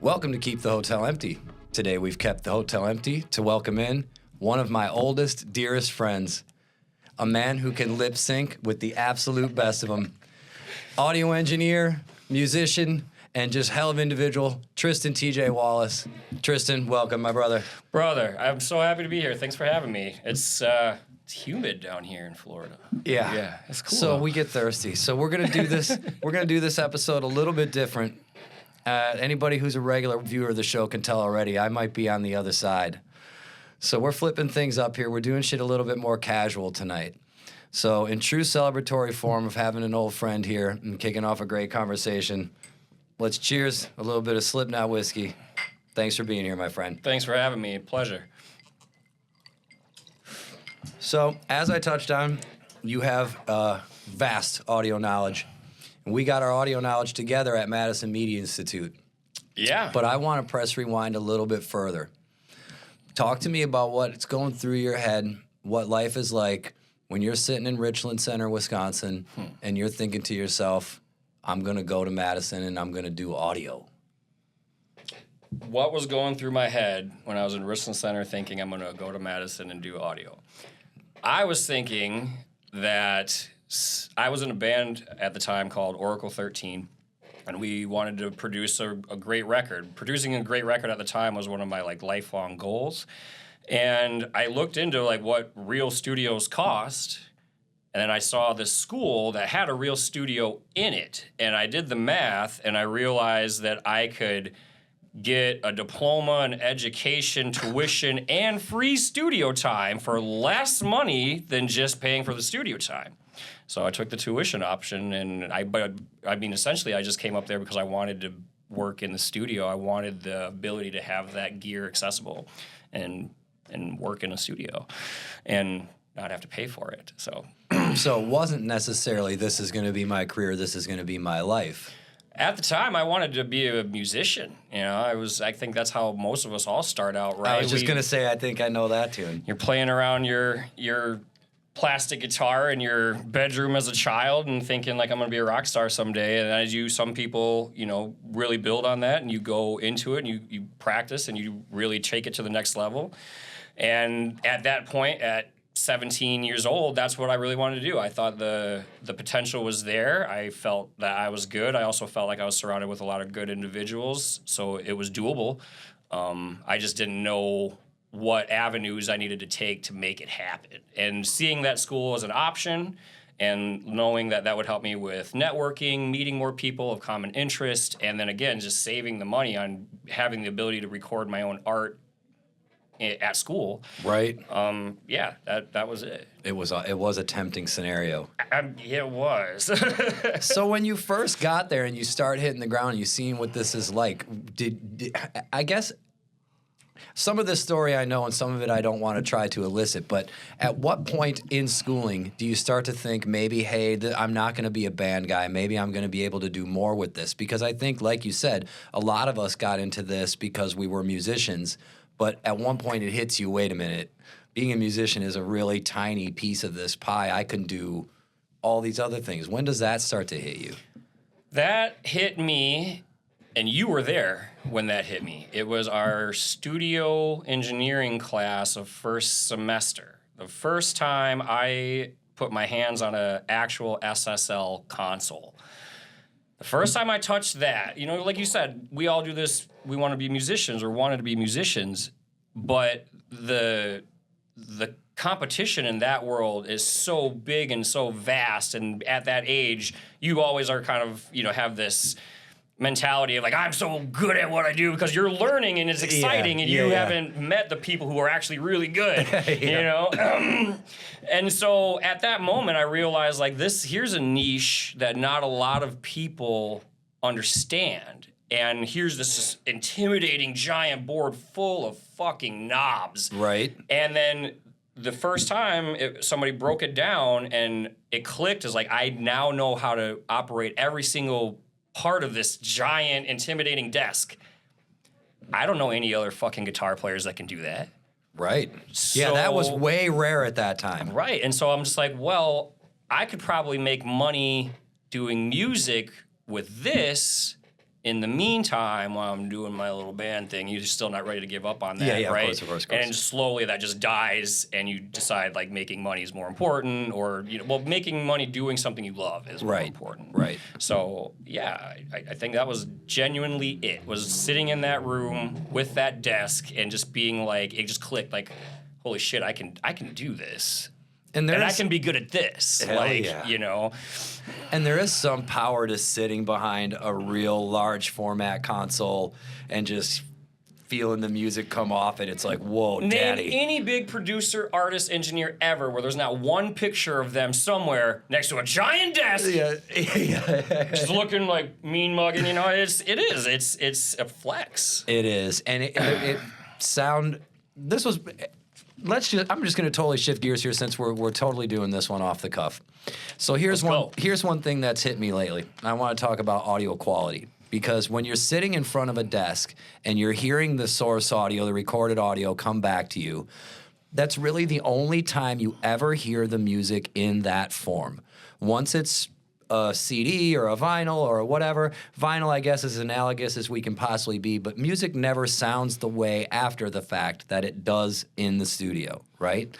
Welcome to Keep the Hotel Empty. Today we've kept the hotel empty to welcome in one of my oldest, dearest friends, a man who can lip sync with the absolute best of them. Audio engineer, musician, and just hell of individual, Tristan TJ Wallace. Tristan, welcome, my brother. Brother, I'm so happy to be here. Thanks for having me. It's humid down here in Florida. Yeah, it's cool. So we get thirsty. So we're gonna do this. We're gonna do this episode a little bit different. Anybody who's a regular viewer of the show can tell already. I might be on the other side. So we're flipping things up here. We're doing shit a little bit more casual tonight. So in true celebratory form of having an old friend here and kicking off a great conversation, let's cheers a little bit of Slipknot whiskey. Thanks for being here, my friend. Thanks for having me. Pleasure. So, as I touched on, you have vast audio knowledge. And we got our audio knowledge together at Madison Media Institute. Yeah. But I want to press rewind a little bit further. Talk to me about what's going through your head, what life is like when you're sitting in Richland Center, Wisconsin, and you're thinking to yourself, I'm going to go to Madison and I'm going to do audio. What was going through my head when I was in Richland Center thinking I'm going to go to Madison and do audio? I was thinking that I was in a band at the time called Oracle 13, and we wanted to produce a great record. Producing a great record at the time was one of my lifelong goals. And I looked into what real studios cost, and then I saw this school that had a real studio in it. And I did the math, and I realized that I could get a diploma, an education, tuition, and free studio time for less money than just paying for the studio time. So I took the tuition option, and essentially I just came up there because I wanted to work in the studio. I wanted the ability to have that gear accessible and work in a studio and not have to pay for it. So So it wasn't necessarily this is going to be my career, this is going to be my life. At the time, I wanted to be a musician. I think that's how most of us all start out, right? I was just going to say, I think I know that tune. You're playing around your plastic guitar in your bedroom as a child and thinking I'm going to be a rock star someday. And as some people, really build on that and you go into it and you practice and you really take it to the next level. And at that point, at 17 years old, that's what I really wanted to do. I thought the potential was there. I felt that I was good. I also felt like I was surrounded with a lot of good individuals, so it was doable. I just didn't know what avenues I needed to take to make it happen. And seeing that school as an option and knowing that would help me with networking, meeting more people of common interest, and then again, just saving the money on having the ability to record my own art at school. Right. That was it. It was a tempting scenario. It was. So when you first got there and you start hitting the ground and you seen what this is like, did I guess some of this story I know and some of it I don't want to try to elicit, but at what point in schooling do you start to think maybe, hey, I'm not going to be a band guy, maybe I'm going to be able to do more with this? Because I think, like you said, a lot of us got into this because we were musicians. But at one point it hits you, wait a minute, being a musician is a really tiny piece of this pie. I can do all these other things. When does that start to hit you? That hit me, and you were there when that hit me. It was our studio engineering class of first semester. The first time I put my hands on an actual SSL console. The first time I touched that, like you said, we all do this, we want to be musicians or wanted to be musicians, but the competition in that world is so big and so vast, and at that age, you always are kind of, have this mentality of I'm so good at what I do because you're learning and it's exciting and you haven't met the people who are actually really good, And so at that moment I realized here's a niche that not a lot of people understand. And here's this intimidating giant board full of fucking knobs. Right. And then the first time somebody broke it down and it clicked is I now know how to operate every single part of this giant, intimidating desk. I don't know any other fucking guitar players that can do that. Right. Yeah, that was way rare at that time. Right. And so I'm just well, I could probably make money doing music with this in the meantime, while I'm doing my little band thing, you're still not ready to give up on that, Yeah, right? Of course. And slowly that just dies, and you decide like making money is more important, or making money doing something you love is more important. Right. So yeah, I think that was genuinely it. Was sitting in that room with that desk and just being like, it just clicked. Like, holy shit, I can do this. And I can be good at this. And there is some power to sitting behind a real large format console and just feeling the music come off it. It's like, whoa, daddy. Name any big producer, artist, engineer ever where there's not one picture of them somewhere next to a giant desk. Yeah. Just looking like mean mugging, it's a flex. It is. And I'm just going to totally shift gears here since we're totally doing this one off the cuff. So here's one thing that's hit me lately. I want to talk about audio quality, because when you're sitting in front of a desk and you're hearing the source audio, the recorded audio come back to you, that's really the only time you ever hear the music in that form. Once it's a CD or a vinyl or whatever. Vinyl, I guess, is analogous as we can possibly be, but music never sounds the way after the fact that it does in the studio, right?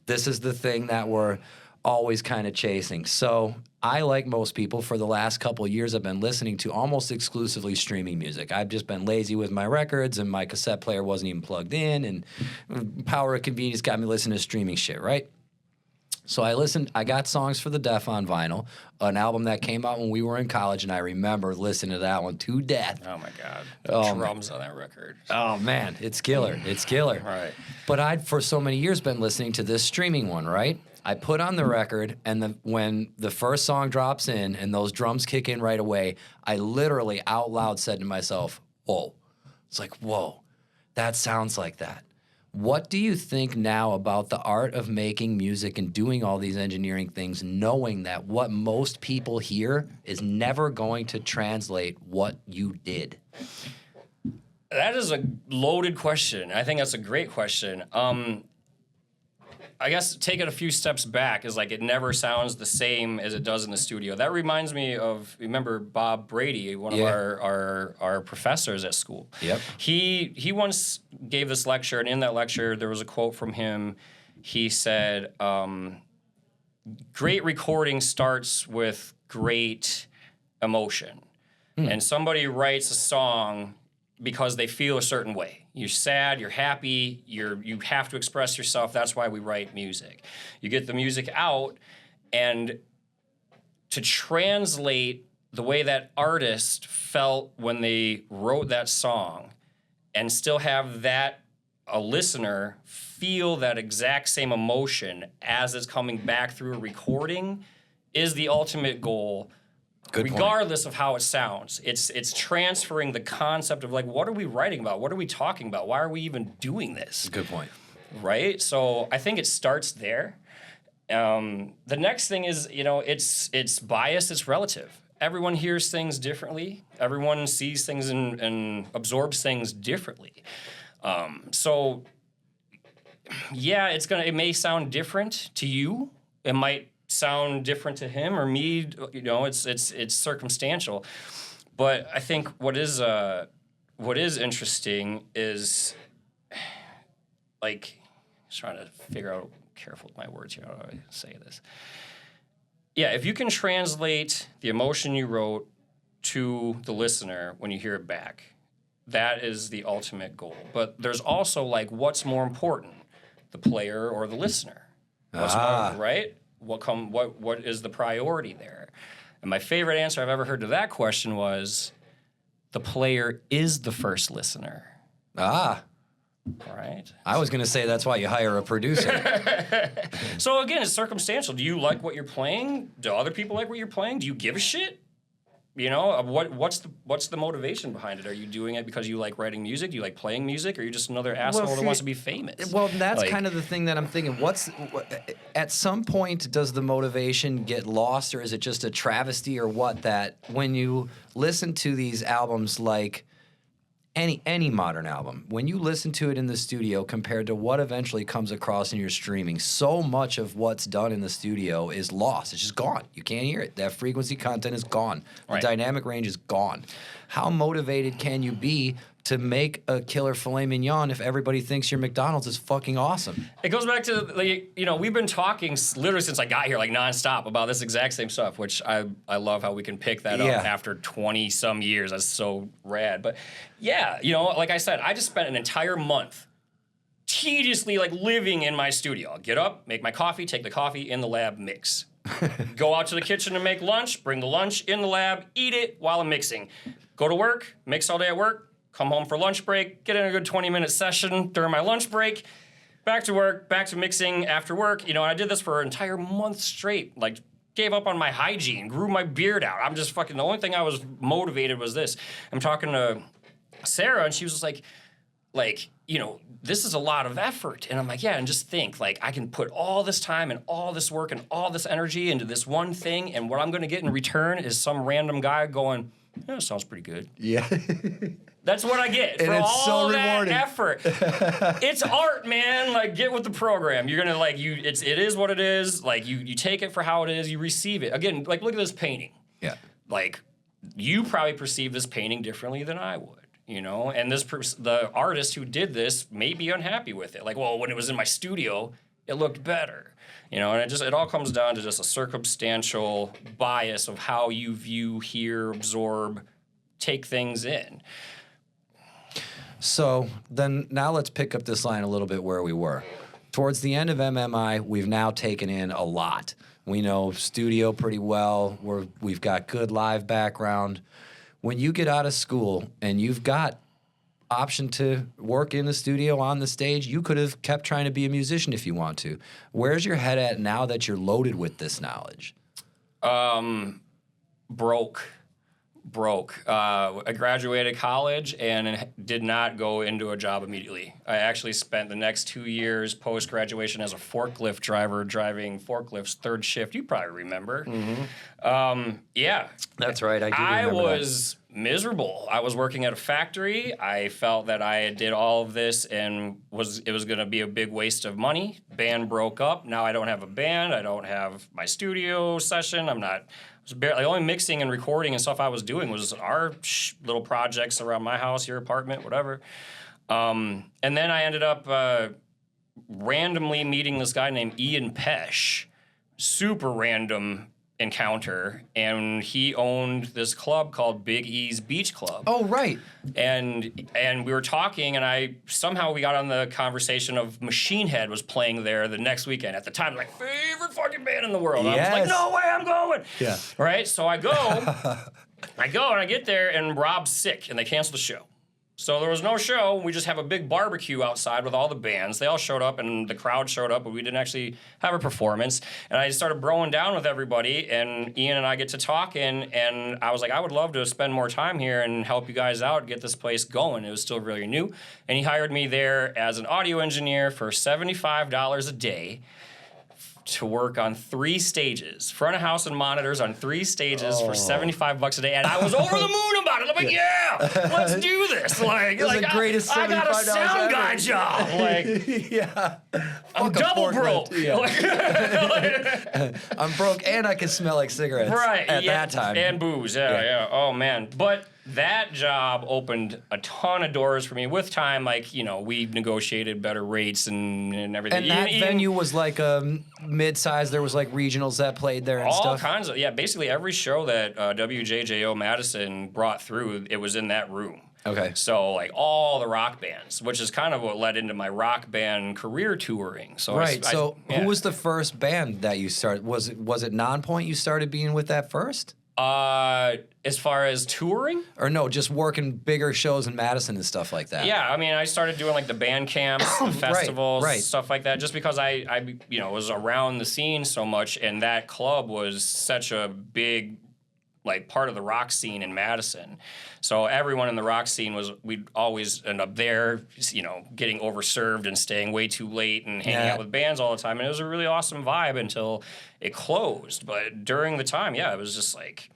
This is the thing that we're always kind of chasing. So I, like most people, for the last couple of years, I've been listening to almost exclusively streaming music. I've just been lazy with my records, and my cassette player wasn't even plugged in, and power of convenience got me listening to streaming shit, right? So I got Songs for the Deaf on vinyl, an album that came out when we were in college, and I remember listening to that one to death. Oh, my God. The drums on that record. Oh, man. It's killer. It's killer. Right. But I'd, for so many years, been listening to this streaming one, right? I put on the record, and when the first song drops in and those drums kick in right away, I literally out loud said to myself, whoa. It's like, whoa, that sounds like that. What do you think now about the art of making music and doing all these engineering things, knowing that what most people hear is never going to translate what you did? That is a loaded question. I think that's a great question. I guess taking a few steps back is like it never sounds the same as it does in the studio. That reminds me of, remember Bob Brady, one of our professors at school. Yep. He once gave this lecture, and in that lecture there was a quote from him. He said, great recording starts with great emotion. And somebody writes a song because they feel a certain way. You're sad, you're happy, you have to express yourself. That's why we write music. You get the music out, and to translate the way that artist felt when they wrote that song and still have a listener feel that exact same emotion as it's coming back through a recording is the ultimate goal. Regardless of how it sounds, it's transferring the concept of like, what are we writing about? What are we talking about? Why are we even doing this? Good point. Right? So I think it starts there. The next thing is, it's biased, it's relative. Everyone hears things differently. Everyone sees things and absorbs things differently. So yeah, it may sound different to you. It might sound different to him or me, it's circumstantial. But I think what is interesting is, like, just trying to figure out, careful with my words here, how do I say this? Yeah, if you can translate the emotion you wrote to the listener when you hear it back, that is the ultimate goal. But there's also, like, what's more important, the player or the listener? What's more, right? What is the priority there? And my favorite answer I've ever heard to that question was, the player is the first listener. Right? I was going to say that's why you hire a producer. So again, it's circumstantial. Do you like what you're playing? Do other people like what you're playing? Do you give a shit? What's the motivation behind it? Are you doing it because you like writing music? Do you like playing music? Or are you just another asshole that wants to be famous? Well, that's kind of the thing that I'm thinking. At some point, does the motivation get lost, or is it just a travesty or what, that when you listen to these albums like any modern album, when you listen to it in the studio compared to what eventually comes across in your streaming, so much of what's done in the studio is lost. It's just gone. You can't hear it. That frequency content is gone. The dynamic range is gone. How motivated can you be to make a killer filet mignon if everybody thinks your McDonald's is fucking awesome? It goes back to, like, you know, we've been talking literally since I got here, like, nonstop about this exact same stuff, which I love how we can pick that up after 20-some years. That's so rad. But, yeah, you know, like I said, I just spent an entire month tediously, like, living in my studio. I'll get up, make my coffee, take the coffee in the lab, mix. Go out to the kitchen and make lunch, bring the lunch in the lab, eat it while I'm mixing. Go to work, mix all day at work, come home for lunch break, get in a good 20-minute session during my lunch break, back to work, back to mixing after work. You know, I did this for an entire month straight. Like, gave up on my hygiene, grew my beard out. I'm just fucking, the only thing I was motivated was this. I'm talking to Sarah, and she was just like, you know, this is a lot of effort. And I'm like, yeah, and just think, like, I can put all this time and all this work and all this energy into this one thing, and what I'm going to get in return is some random guy going, yeah, sounds pretty good. Yeah. That's what I get for all that effort. It's art, man. Like, get with the program. You're gonna like it is what it is. Like, you take it for how it is. You receive it. Again, like, look at this painting. Yeah. Like, you probably perceive this painting differently than I would. You know, and the artist who did this may be unhappy with it. Like, well, when it was in my studio, it looked better. You know, and it all comes down to just a circumstantial bias of how you view, hear, absorb, take things in. So then now let's pick up this line a little bit where we were. Towards the end of MMI, we've now taken in a lot. We know studio pretty well. We've got good live background. When you get out of school and you've got option to work in the studio, on the stage, you could have kept trying to be a musician if you want to. Where's your head at now that you're loaded with this knowledge? Broke. I graduated college and did not go into a job immediately. I actually spent the next 2 years post-graduation as a forklift driver, driving forklifts, third shift. You probably remember. Mm-hmm. Yeah. That's right. I do remember I was miserable. I was working at a factory. I felt that I did all of this and it was going to be a big waste of money. Band broke up. Now I don't have a band. I don't have my studio session. The only mixing and recording and stuff I was doing was our little projects around my house, your apartment, whatever. And then I ended up randomly meeting this guy named Ian Pesh. Super random encounter. And he owned this club called Big E's Beach Club. Oh, right. And we were talking, and somehow we got on the conversation of Machine Head was playing there the next weekend. At the time, like, favorite fucking band in the world. Yes. I was like, no way, I'm going. Yeah. Right? So I go, and I get there, and Rob's sick, and they cancel the show. So there was no show. We just have a big barbecue outside with all the bands. They all showed up, and the crowd showed up, but we didn't actually have a performance. And I started broing down with everybody, and Ian and I get to talking, and I was like, I would love to spend more time here and help you guys out, get this place going. It was still really new. And he hired me there as an audio engineer for $75 a day to work on 3 stages, front of house and monitors on 3 stages for $75 a day, and I was over the moon about it. I'm like, yeah, let's do this. Like, this is the greatest $75 I got a sound ever. guy job. Like, yeah, I'm double broke. Yeah. I'm broke, and I can smell like cigarettes. Right at that time, and booze. Yeah. Oh man, but that job opened a ton of doors for me. With time, like, you know, we negotiated better rates and everything. And that venue was like a mid-size. There was like regionals that played there and all stuff. All kinds of, yeah, basically every show that WJJO Madison brought through, it was in that room. Okay. So, like, all the rock bands, which is kind of what led into my rock band career touring. So right. Who was the first band that you started? Was it Nonpoint you started being with that first? As far as touring? Or no, just working bigger shows in Madison and stuff like that. Yeah, I mean, I started doing like the band camps, the festivals, right. stuff like that, just because I was around the scene so much, and that club was such a big, like, part of the rock scene in Madison. So everyone in the rock scene we'd always end up there, you know, getting overserved and staying way too late and hanging out with bands all the time. And it was a really awesome vibe until it closed. But during the time, yeah, it was just like,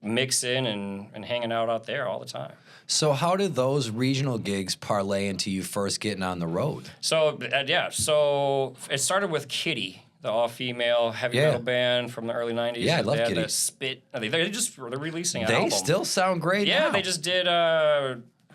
mixing and hanging out there all the time. So how did those regional gigs parlay into you first getting on the road? So so it started with Kitty, the all-female heavy metal band from the early 90s. Yeah, I love They had Kitty. that Spit. They're releasing an They album. still sound great Yeah, now. they just did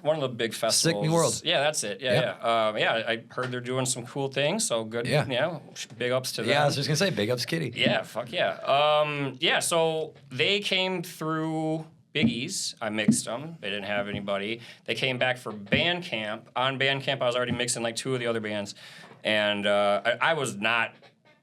one of the big festivals. Sick New World. Yeah, that's it. Yeah. I heard they're doing some cool things, so good. Yeah. Big ups to them. Yeah, I was just going to say, big ups Kitty. Yeah, fuck yeah. So they came through Biggie's. I mixed them. They didn't have anybody. They came back for Bandcamp. On Bandcamp, I was already mixing like 2 of the other bands. And I was not,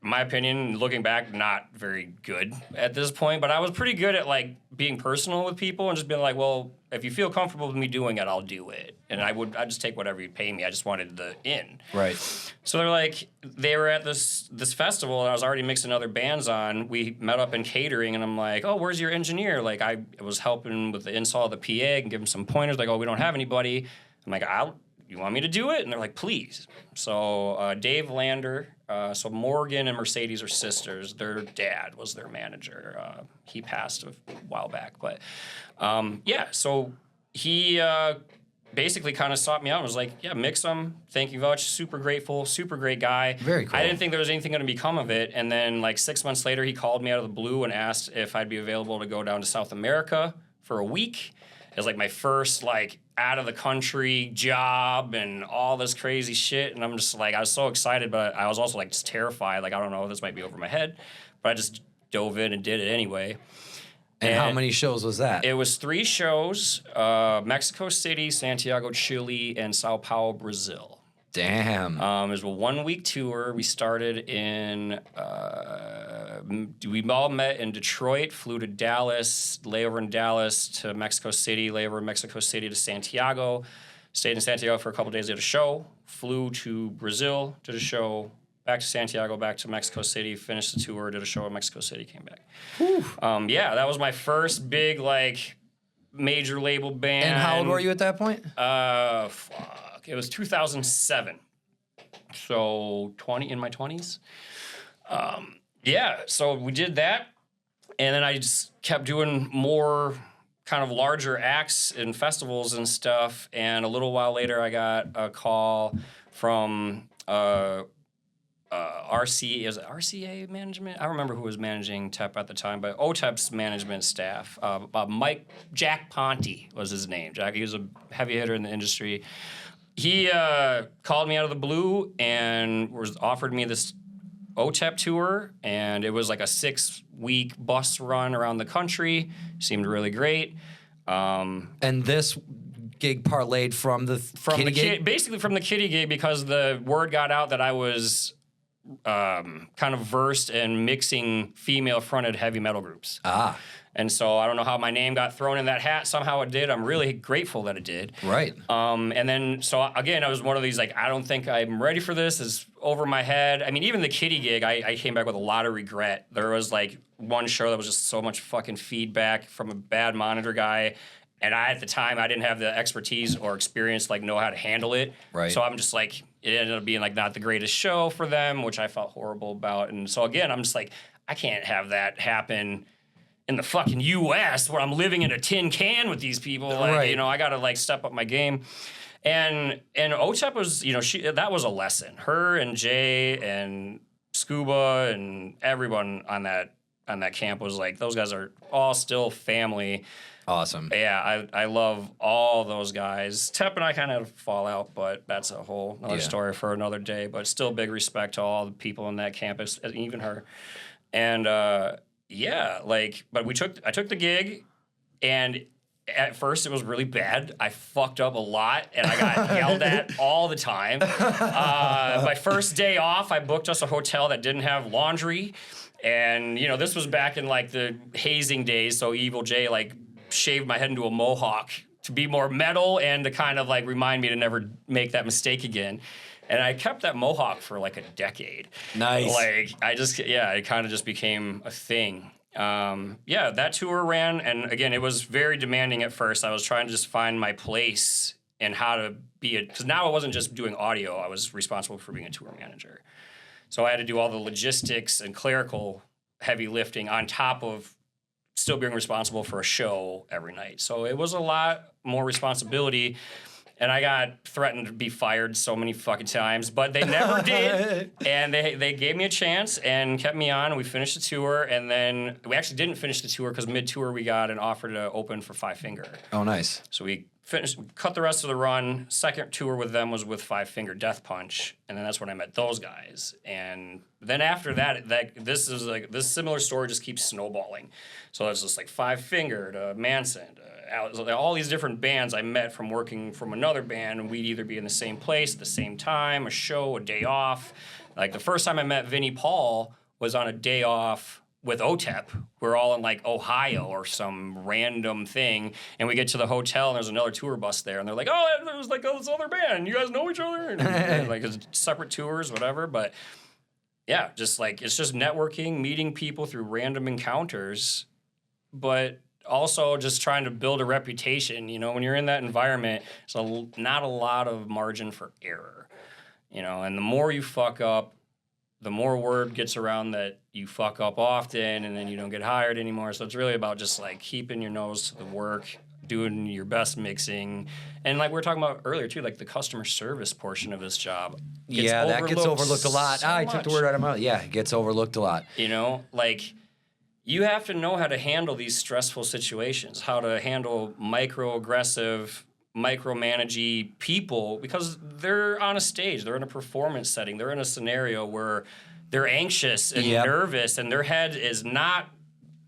in my opinion, looking back, not very good at this point. But I was pretty good at like being personal with people and just being like, well, if you feel comfortable with me doing it, I'll do it. And I'd just take whatever you pay me. I just wanted the in. Right. So they were at this festival, and I was already mixing other bands on. We met up in catering, and I'm like, oh, where's your engineer? Like, I was helping with the install of the PA and give him some pointers. Like, oh, we don't have anybody. I'm like, you want me to do it? And they're like, please. So Dave Lander, so Morgan and Mercedes are sisters. Their dad was their manager. He passed a while back. But, so he basically kind of sought me out and was like, yeah, mix them. Thank you much. Super grateful. Super great guy. Very cool. I didn't think there was anything going to become of it. And then like 6 months later, he called me out of the blue and asked if I'd be available to go down to South America for a week. It was like my first like out of the country job and all this crazy shit. And I'm just like, I was so excited, but I was also like just terrified. Like, I don't know if this might be over my head, but I just dove in and did it anyway. And how many shows was that? It was 3 shows, Mexico City, Santiago, Chile, and Sao Paulo, Brazil. Damn. It was a 1-week tour. We started in, we all met in Detroit, flew to Dallas, layover in Dallas to Mexico City, layover in Mexico City to Santiago, stayed in Santiago for a couple days, did a show, flew to Brazil, did a show, back to Santiago, back to Mexico City, finished the tour, did a show in Mexico City, came back. That was my first big, like, major label band. And how old were you at that point? It was 2007. So in my 20s. So we did that. And then I just kept doing more kind of larger acts in festivals and stuff. And a little while later, I got a call from RCA management. I don't remember who was managing TEP at the time, but OTEP's management staff. Jack Ponte was his name. Jack, he was a heavy hitter in the industry. He called me out of the blue and offered me this OTEP tour, and it was like a 6-week bus run around the country. Seemed really great. And this gig parlayed from the Kitty gig? Basically from the Kitty gig, because the word got out that I was kind of versed in mixing female-fronted heavy metal groups. Ah. And so I don't know how my name got thrown in that hat. Somehow it did. I'm really grateful that it did. Right. And then, so again, I was one of these, like, I don't think I'm ready for this. It's over my head. I mean, even the Kitty gig, I came back with a lot of regret. There was, like, one show that was just so much fucking feedback from a bad monitor guy. And at the time, I didn't have the expertise or experience, like, know how to handle it. Right. So I'm just like, it ended up being, like, not the greatest show for them, which I felt horrible about. And so, again, I'm just like, I can't have that happen in the fucking U.S. where I'm living in a tin can with these people. Like, right. You know, I got to, like, step up my game. And OTEP was, you know, that was a lesson. Her and Jay and Scuba and everyone on that camp was like, those guys are all still family. Awesome. Yeah, I love all those guys. Tep and I kind of fall out, but that's a whole other story for another day. But still big respect to all the people in that campus, even her. And but I took the gig, and at first it was really bad. I fucked up a lot, and I got yelled at all the time. My first day off, I booked us a hotel that didn't have laundry. And, you know, this was back in, like, the hazing days, so Evil J, like, shaved my head into a mohawk to be more metal and to kind of, like, remind me to never make that mistake again. And I kept that mohawk for, like, a decade. Nice. Like, it kind of just became a thing. That tour ran, and again, it was very demanding at first. I was trying to just find my place and how to be because now I wasn't just doing audio, I was responsible for being a tour manager. So I had to do all the logistics and clerical heavy lifting on top of still being responsible for a show every night. So it was a lot more responsibility. And I got threatened to be fired so many fucking times, but they never did. And they gave me a chance and kept me on. We finished the tour, and then we actually didn't finish the tour because mid-tour we got an offer to open for Five Finger. Oh, nice. So we cut the rest of the run. Second tour with them was with Five Finger Death Punch, and then that's when I met those guys. And then after that, this similar story just keeps snowballing. So it's just like Five Finger to Manson to all these different bands I met from working from another band, and we'd either be in the same place at the same time, a show, a day off. Like the first time I met Vinnie Paul was on a day off with OTEP. We're all in like Ohio or some random thing, and we get to the hotel and there's another tour bus there, and they're like, "Oh, there was like this other band. You guys know each other?" And like it's separate tours, whatever. But yeah, just like it's just networking, meeting people through random encounters, but also just trying to build a reputation. You know, when you're in that environment, there's not a lot of margin for error. You know, and the more you fuck up, the more word gets around that you fuck up often, and then you don't get hired anymore. So it's really about just like keeping your nose to the work, doing your best mixing, and like we were talking about earlier too, like the customer service portion of this job. That gets overlooked a lot. So I took the word out of my mouth. Yeah, it gets overlooked a lot. You know, like you have to know how to handle these stressful situations, how to handle microaggressive, micromanagey people, because they're on a stage, they're in a performance setting, they're in a scenario where they're anxious and nervous, and their head is not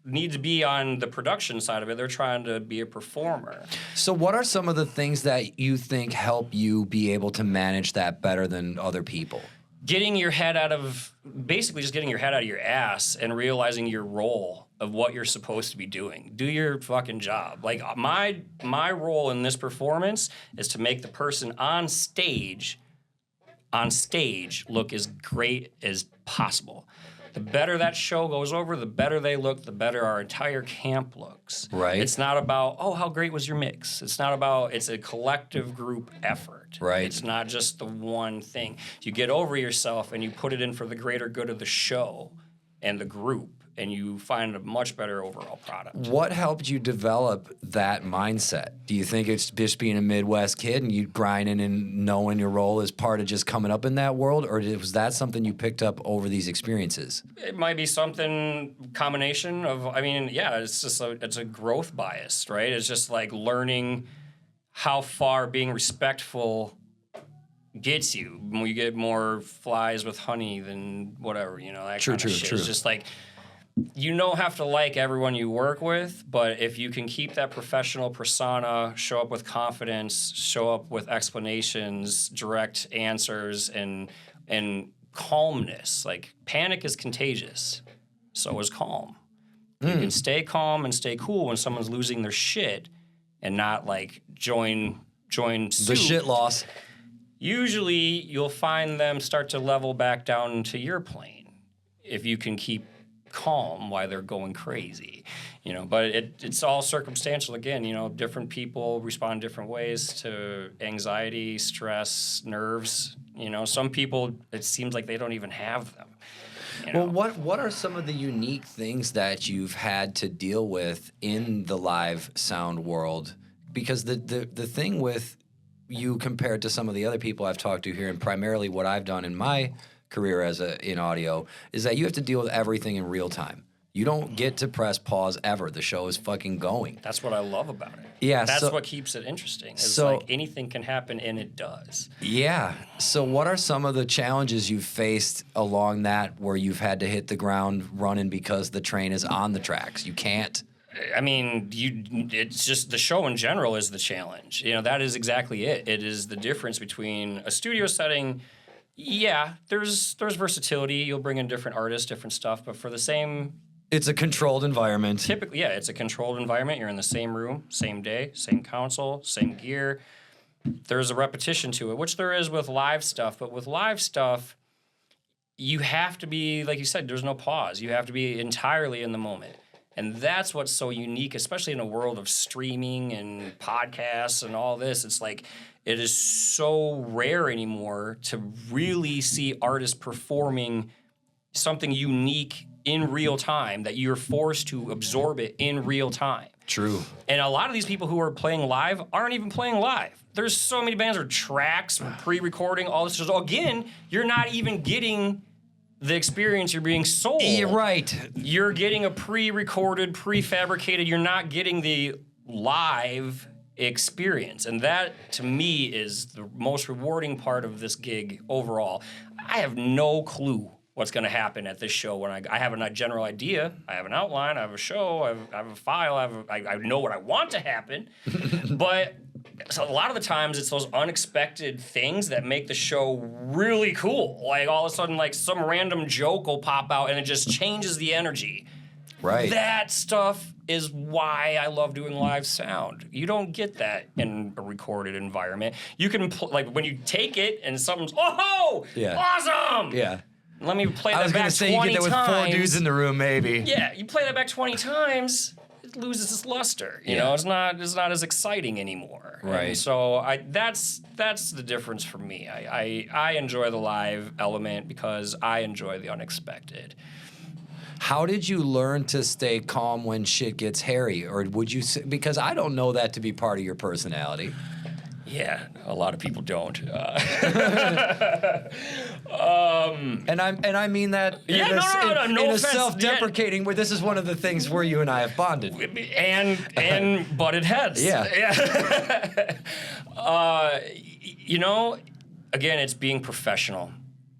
need to be on the production side of it. They're trying to be a performer. So what are some of the things that you think help you be able to manage that better than other people? Getting your head out of your ass and realizing your role of what you're supposed to be doing. Do your fucking job. Like my role in this performance is to make the person on stage look as great as possible. The better that show goes over, the better they look, the better our entire camp looks. Right. It's not about, oh, how great was your mix? It's not about, it's a collective group effort. Right. It's not just the one thing. You get over yourself and you put it in for the greater good of the show and the group, and you find a much better overall product. What helped you develop that mindset? Do you think it's just being a Midwest kid and you grinding and knowing your role as part of just coming up in that world, or was that something you picked up over these experiences? It might be something combination of, it's just it's a growth bias, right? It's just like learning how far being respectful gets you. When you get more flies with honey than whatever, that kind of shit. It's just like, you don't have to like everyone you work with, but if you can keep that professional persona, show up with confidence, show up with explanations, direct answers, and calmness. Like, panic is contagious. So is calm. You can stay calm and stay cool when someone's losing their shit and not, like, join suit. The shit loss. Usually, you'll find them start to level back down to your plane if you can keep calm while they're going crazy, but it's all circumstantial. Again, different people respond different ways to anxiety, stress, nerves. Some people, it seems like they don't even have them. Well, what are some of the unique things that you've had to deal with in the live sound world? Because the thing with you compared to some of the other people I've talked to here, and primarily what I've done in my career in audio, is that you have to deal with everything in real time. You don't get to press pause ever. The show is fucking going. That's what I love about it. Yeah, that's what keeps it interesting. It's like anything can happen, and it does. Yeah. So what are some of the challenges you've faced along that where you've had to hit the ground running because the train is on the tracks? You can't. It's just the show in general is the challenge. That is exactly it. It is the difference between a studio setting. Yeah, there's versatility. You'll bring in different artists, different stuff, but for the same... It's a controlled environment. Typically, yeah, it's a controlled environment. You're in the same room, same day, same console, same gear. There's a repetition to it, which there is with live stuff, but with live stuff, you have to be, like you said, there's no pause. You have to be entirely in the moment. And that's what's so unique, especially in a world of streaming and podcasts and all this. It's like, it is so rare anymore to really see artists performing something unique in real time, that you're forced to absorb it in real time. True. And a lot of these people who are playing live aren't even playing live. There's so many bands or tracks, pre-recording, all this. So again, you're not even getting the experience you're being sold. You're right. You're getting a pre-recorded, prefabricated. You're not getting the live experience. And that, to me, is the most rewarding part of this gig overall. I have no clue what's going to happen at this show. When I have a general idea, I have an outline, I have a show, I have a file, I know what I want to happen. But so a lot of the times it's those unexpected things that make the show really cool. Like all of a sudden, like some random joke will pop out and it just changes the energy. Right. That stuff is why I love doing live sound. You don't get that in a recorded environment. You can, like, when you take it and something's, oh, yeah. awesome! Yeah. Let me play that back 20 times. I was going to say, you get that with 4 dudes in the room, maybe. Yeah, you play that back 20 times, it loses its luster. You know, it's not as exciting anymore. Right. And so that's the difference for me. I enjoy the live element because I enjoy the unexpected. How did you learn to stay calm when shit gets hairy? Or would you say, because I don't know that to be part of your personality. Yeah, a lot of people don't. And I mean that in a self-deprecating where this is one of the things where you and I have bonded. And butted heads. Yeah. You know, again, it's being professional.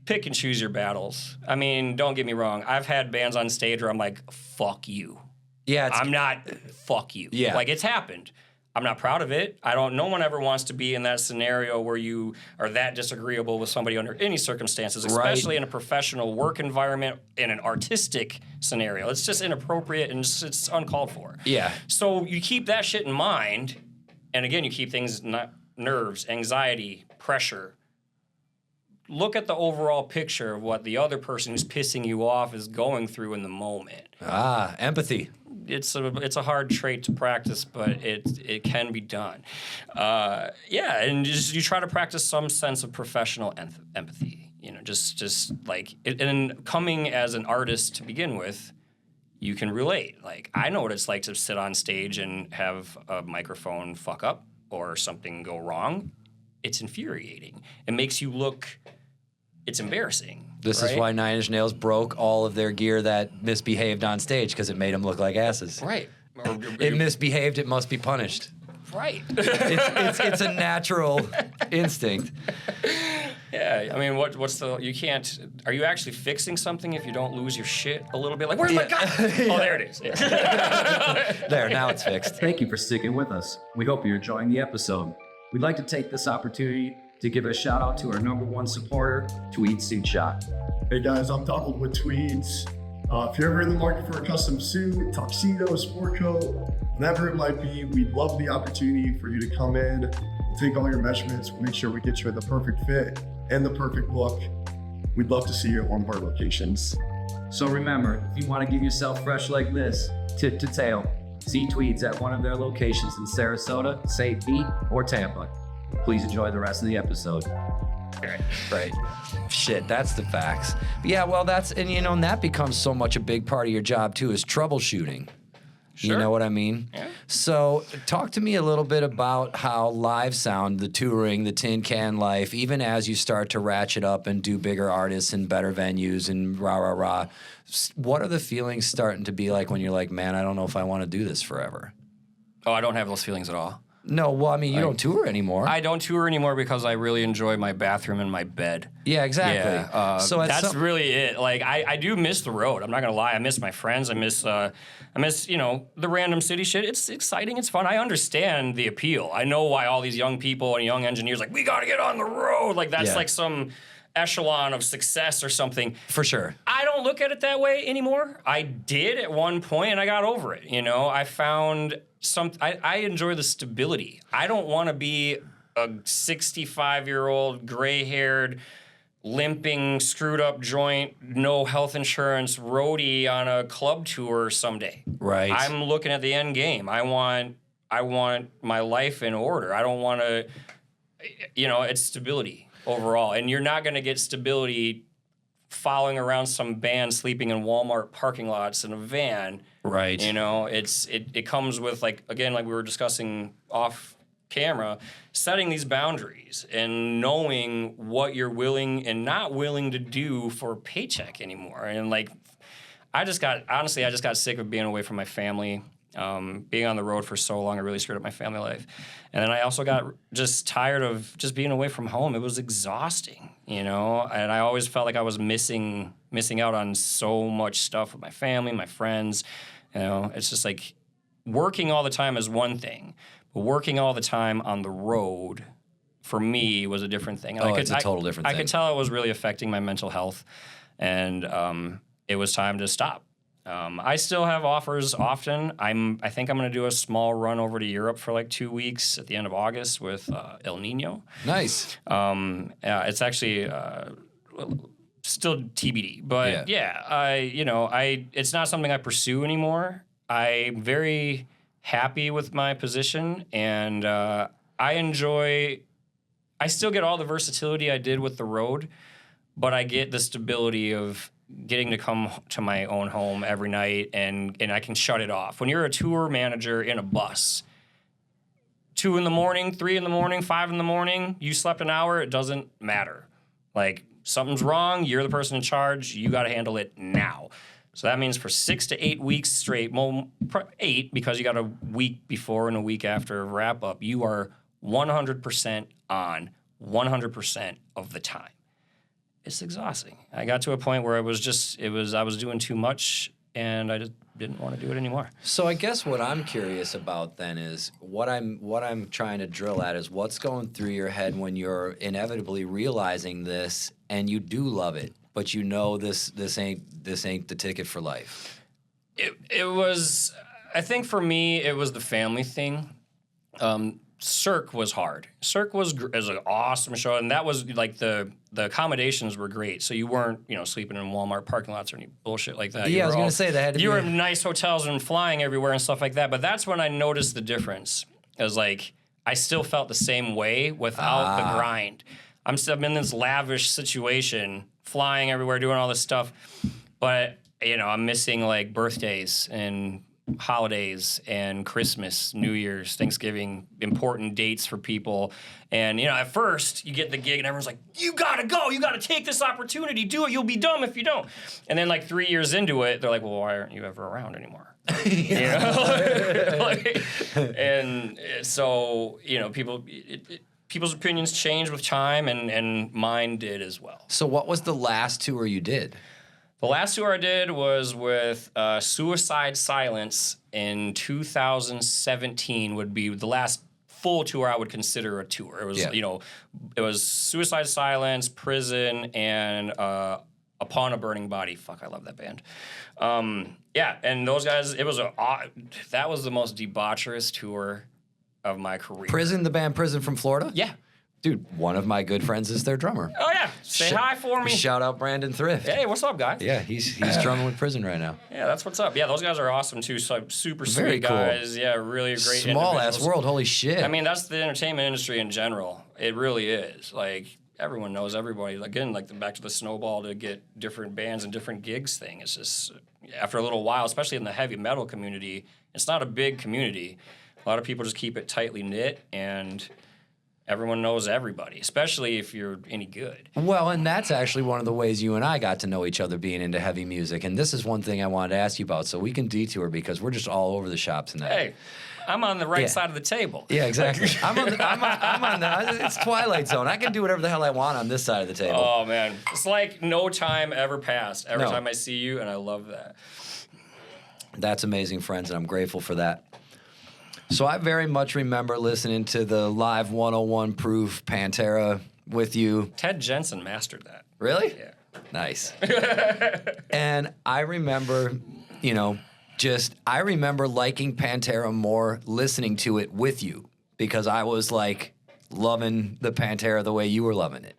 Pick and choose your battles. I mean, don't get me wrong. I've had bands on stage where I'm like, fuck you. Yeah. I'm not, fuck you. Yeah. Like, it's happened. I'm not proud of it. No one ever wants to be in that scenario where you are that disagreeable with somebody under any circumstances, especially in a professional work environment, in an artistic scenario. It's just inappropriate and it's uncalled for. Yeah. So you keep that shit in mind, and again, you keep things, nerves, anxiety, pressure. Look at the overall picture of what the other person who's pissing you off is going through in the moment. Empathy. It's a hard trait to practice, but it can be done. And you try to practice some sense of professional empathy. You know, just like and coming as an artist to begin with, you can relate. Like, I know what it's like to sit on stage and have a microphone fuck up or something go wrong. It's infuriating. It makes you look. It's embarrassing. This is why Nine Inch Nails broke all of their gear that misbehaved on stage, because it made them look like asses. Right. It misbehaved, it must be punished. Right. It's a natural instinct. Yeah, I mean, you can't, are you actually fixing something if you don't lose your shit a little bit? Like, where's my gun? Oh, there it is. Yeah. There, now it's fixed. Thank you for sticking with us. We hope you're enjoying the episode. We'd like to take this opportunity to give a shout out to our #1 supporter, Tweed Suit Shop. Hey guys, I'm Donald with Tweeds. If you're ever in the market for a custom suit, tuxedo, sport coat, whatever it might be, we'd love the opportunity for you to come in, we'll take all your measurements, we'll make sure we get you the perfect fit and the perfect look. We'd love to see you at one of our locations. So remember, if you want to give yourself fresh like this, tip to tail, see Tweeds at one of their locations in Sarasota, St. Pete, or Tampa. Please enjoy the rest of the episode. Right. Shit, that's the facts. Yeah, well, and that becomes so much a big part of your job too, is troubleshooting. Sure. You know what I mean? Yeah. So talk to me a little bit about how live sound, the touring, the tin can life, even as you start to ratchet up and do bigger artists and better venues and rah. What are the feelings starting to be like when you're like, man, I don't know if I want to do this forever? Oh, I don't have those feelings at all. No, well, I mean, you don't tour anymore. I don't tour anymore because I really enjoy my bathroom and my bed. Yeah, exactly. Yeah, so that's really it. Like, I do miss the road. I'm not gonna lie. I miss my friends. I miss the random city shit. It's exciting. It's fun. I understand the appeal. I know why all these young people and young engineers we gotta get on the road. Like, that's like some echelon of success or something. For sure. I don't look at it that way anymore. I did at one point and I got over it. You know, I found I enjoy the stability. I don't want to be a 65-year-old, gray-haired, limping, screwed up joint, no health insurance roadie on a club tour someday. Right. I'm looking at the end game. I want my life in order. I don't want to, it's stability overall. And you're not going to get stability following around some band sleeping in Walmart parking lots in a van. Right. You know, it comes with, like, again, like we were discussing off camera, setting these boundaries and knowing what you're willing and not willing to do for a paycheck anymore. And like, I just got sick of being away from my family. Being on the road for so long, it really screwed up my family life. And then I also got just tired of just being away from home. It was exhausting, you know? And I always felt like I was missing out on so much stuff with my family, my friends. You know, it's just like working all the time is one thing, but working all the time on the road for me was a different thing. It's a total different thing. I could tell it was really affecting my mental health, and it was time to stop. I still have offers often. I think I'm going to do a small run over to Europe for like 2 weeks at the end of August with El Nino. Nice. Yeah, it's actually still TBD, but it's not something I pursue anymore. I'm very happy with my position, and I still get all the versatility I did with the road, but I get the stability of getting to come to my own home every night, and I can shut it off. When you're a tour manager in a bus, 2 a.m, 3 a.m, 5 a.m, you slept an hour, it doesn't matter. Like, something's wrong, you're the person in charge, you got to handle it now. So that means for 6 to 8 weeks straight, 8 because you got a week before and a week after wrap up, you are 100% on 100% of the time. It's exhausting. I got to a point where I was doing too much, and I just didn't want to do it anymore. So I guess what I'm curious about then is what I'm trying to drill at is what's going through your head when you're inevitably realizing this and you do love it, but you know this ain't the ticket for life. It was, I think for me, it was the family thing. Cirque was hard. Cirque was an awesome show, and that was like the accommodations were great. So you weren't, sleeping in Walmart parking lots or any bullshit like that. Yeah, I was going to say that had to you be. were in nice hotels and flying everywhere and stuff like that. But that's when I noticed the difference. It was like I still felt the same way without the grind. I'm in this lavish situation, flying everywhere, doing all this stuff, but I'm missing like birthdays and holidays and Christmas, New Year's, Thanksgiving, important dates for people. And, at first you get the gig and everyone's like, you gotta go, you gotta take this opportunity, do it, you'll be dumb if you don't. And then like 3 years into it, they're like, well, why aren't you ever around anymore? And so, people's opinions change with time, and mine did as well. So what was the last tour you did? The last tour I did was with Suicide Silence in 2017. Would be the last full tour I would consider a tour. It was, it was Suicide Silence, Prison, and Upon a Burning Body. Fuck, I love that band. And those guys. That was the most debaucherous tour of my career. Prison, the band Prison from Florida? Yeah. Dude, one of my good friends is their drummer. Oh, yeah. Say hi for me. Shout out Brandon Thrift. Hey, what's up, guys? Yeah, he's drumming with Prison right now. Yeah, that's what's up. Yeah, those guys are awesome, too. So super sweet Very cool guys. Yeah, really great Small-ass world, holy shit. I mean, that's the entertainment industry in general. It really is. Like, everyone knows everybody. Again, like back to the snowball to get different bands and different gigs thing. It's just, after a little while, especially in the heavy metal community, it's not a big community. A lot of people just keep it tightly knit, and everyone knows everybody, especially if you're any good. Well, and that's actually one of the ways you and I got to know each other being into heavy music. And this is one thing I wanted to ask you about, so we can detour because we're just all over the shop tonight. Hey, I'm on the right side of the table. Yeah, exactly. I'm on the, it's Twilight Zone. I can do whatever the hell I want on this side of the table. Oh, man. It's like no time ever passed every No. time I see you, and I love that. That's amazing, friends, and I'm grateful for that. So I very much remember listening to the Live 101 Proof Pantera with you. Ted Jensen mastered that. Really? Yeah. Nice. And I remember, I remember liking Pantera more listening to it with you because I was like loving the Pantera the way you were loving it.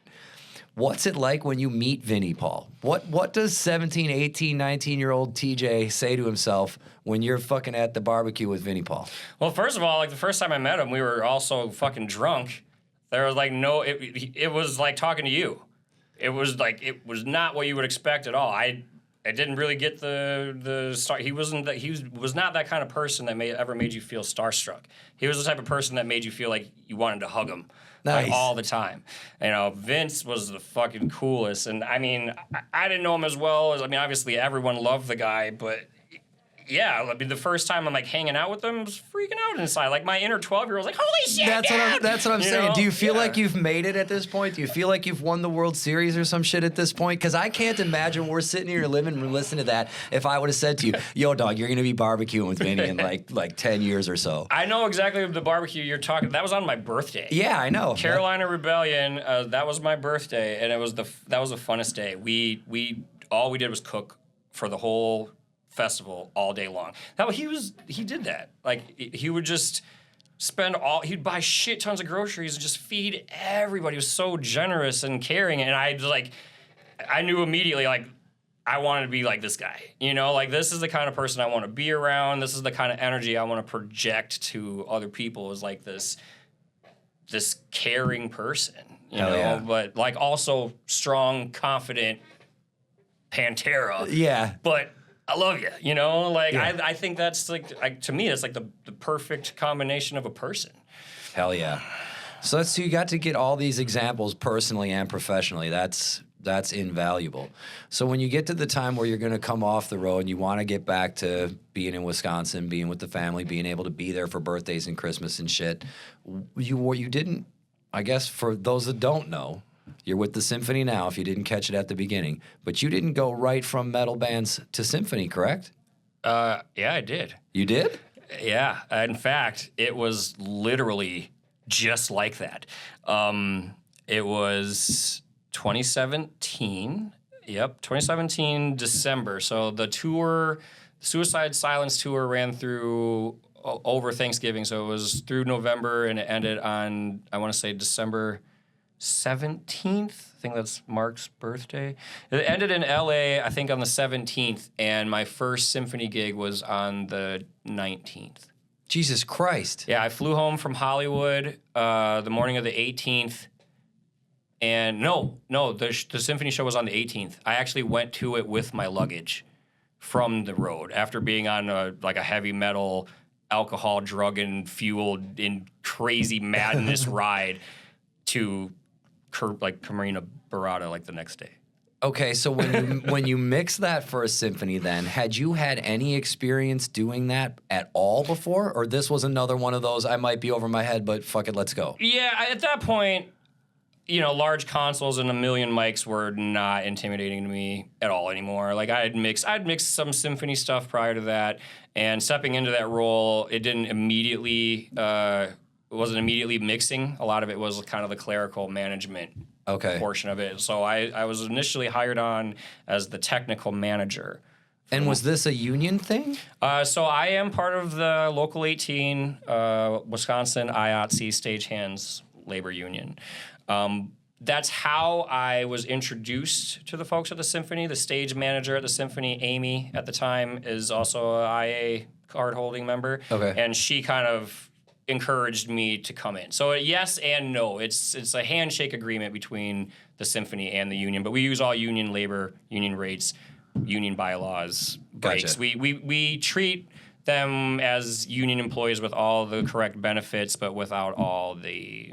What's it like when you meet Vinnie Paul? What does 17, 18, 19-year-old TJ say to himself when you're fucking at the barbecue with Vinnie Paul? Well, first of all, like the first time I met him, we were all so fucking drunk. There was like it was like talking to you. it was not what you would expect at all. I didn't really get the star. He was not that kind of person that ever made you feel starstruck. He was the type of person that made you feel like you wanted to hug him. Nice. Like, all the time. You know, Vince was the fucking coolest. And I mean, I didn't know him as well as, I mean, obviously everyone loved the guy, but yeah, I mean, the first time I'm like hanging out with him, I was freaking out inside. Like my inner 12-year-old was like, "Holy shit!" That's what I'm saying. know? Do you feel Yeah. like you've made it at this point? Do you feel like you've won the World Series or some shit at this point? Because I can't imagine we're sitting in your living room listening to that if I would have said to you, "Yo, dog, you're gonna be barbecuing with Vinny in like 10 years or so." I know exactly the barbecue you're talking. That was on my birthday. Yeah, I know. Carolina Rebellion. That was my birthday, and that was the funnest day. We all we did was cook for the whole festival all day long. He did that. Like, he would just he'd buy shit tons of groceries and just feed everybody. He was so generous and caring, and I knew immediately, like, I wanted to be like this guy. You know, like, this is the kind of person I want to be around. This is the kind of energy I want to project to other people, is like this caring person, you know, yeah. but like also strong, confident Pantera. Yeah. But I love you, you know? Like, Yeah. I think that's like to me, it's like the perfect combination of a person. Hell yeah. So you got to get all these examples personally and professionally. That's invaluable. So when you get to the time where you're going to come off the road and you want to get back to being in Wisconsin, being with the family, being able to be there for birthdays and Christmas and shit, you didn't, I guess for those that don't know, you're with the symphony now if you didn't catch it at the beginning, but you didn't go right from metal bands to symphony, correct? Yeah, I did. You did? Yeah. In fact, it was literally just like that. It was 2017. Yep, 2017 December. So the tour, Suicide Silence tour, ran through over Thanksgiving. So it was through November, and it ended on, I want to say, December 17th. I think that's Mark's birthday. It ended in LA, I think, on the 17th, and my first symphony gig was on the 19th. Jesus Christ. Yeah, I flew home from Hollywood the morning of the 18th. And the symphony show was on the 18th. I actually went to it with my luggage from the road after being on a heavy metal, alcohol, drug and fueled in crazy madness ride to Camarina Barada the next day. Okay, so when you mix that for a symphony, then had you had any experience doing that at all before, or this was another one of those I might be over my head, but fuck it, let's go? Yeah, at that point, you know, large consoles and a million mics were not intimidating to me at all anymore. Like, I'd mixed some symphony stuff prior to that, and stepping into that role, it wasn't immediately mixing. A lot of it was kind of the clerical management portion of it. So I was initially hired on as the technical manager. And was this a union thing? So I am part of the Local 18 Wisconsin IOTC Stagehands Labor Union. That's how I was introduced to the folks at the Symphony. The stage manager at the Symphony, Amy, at the time, is also an IA card-holding member. Okay. And she kind of encouraged me to come in. So yes and no. It's a handshake agreement between the Symphony and the union, but we use all union labor, union rates, union bylaws, breaks. Gotcha. We treat them as union employees with all the correct benefits, but without all the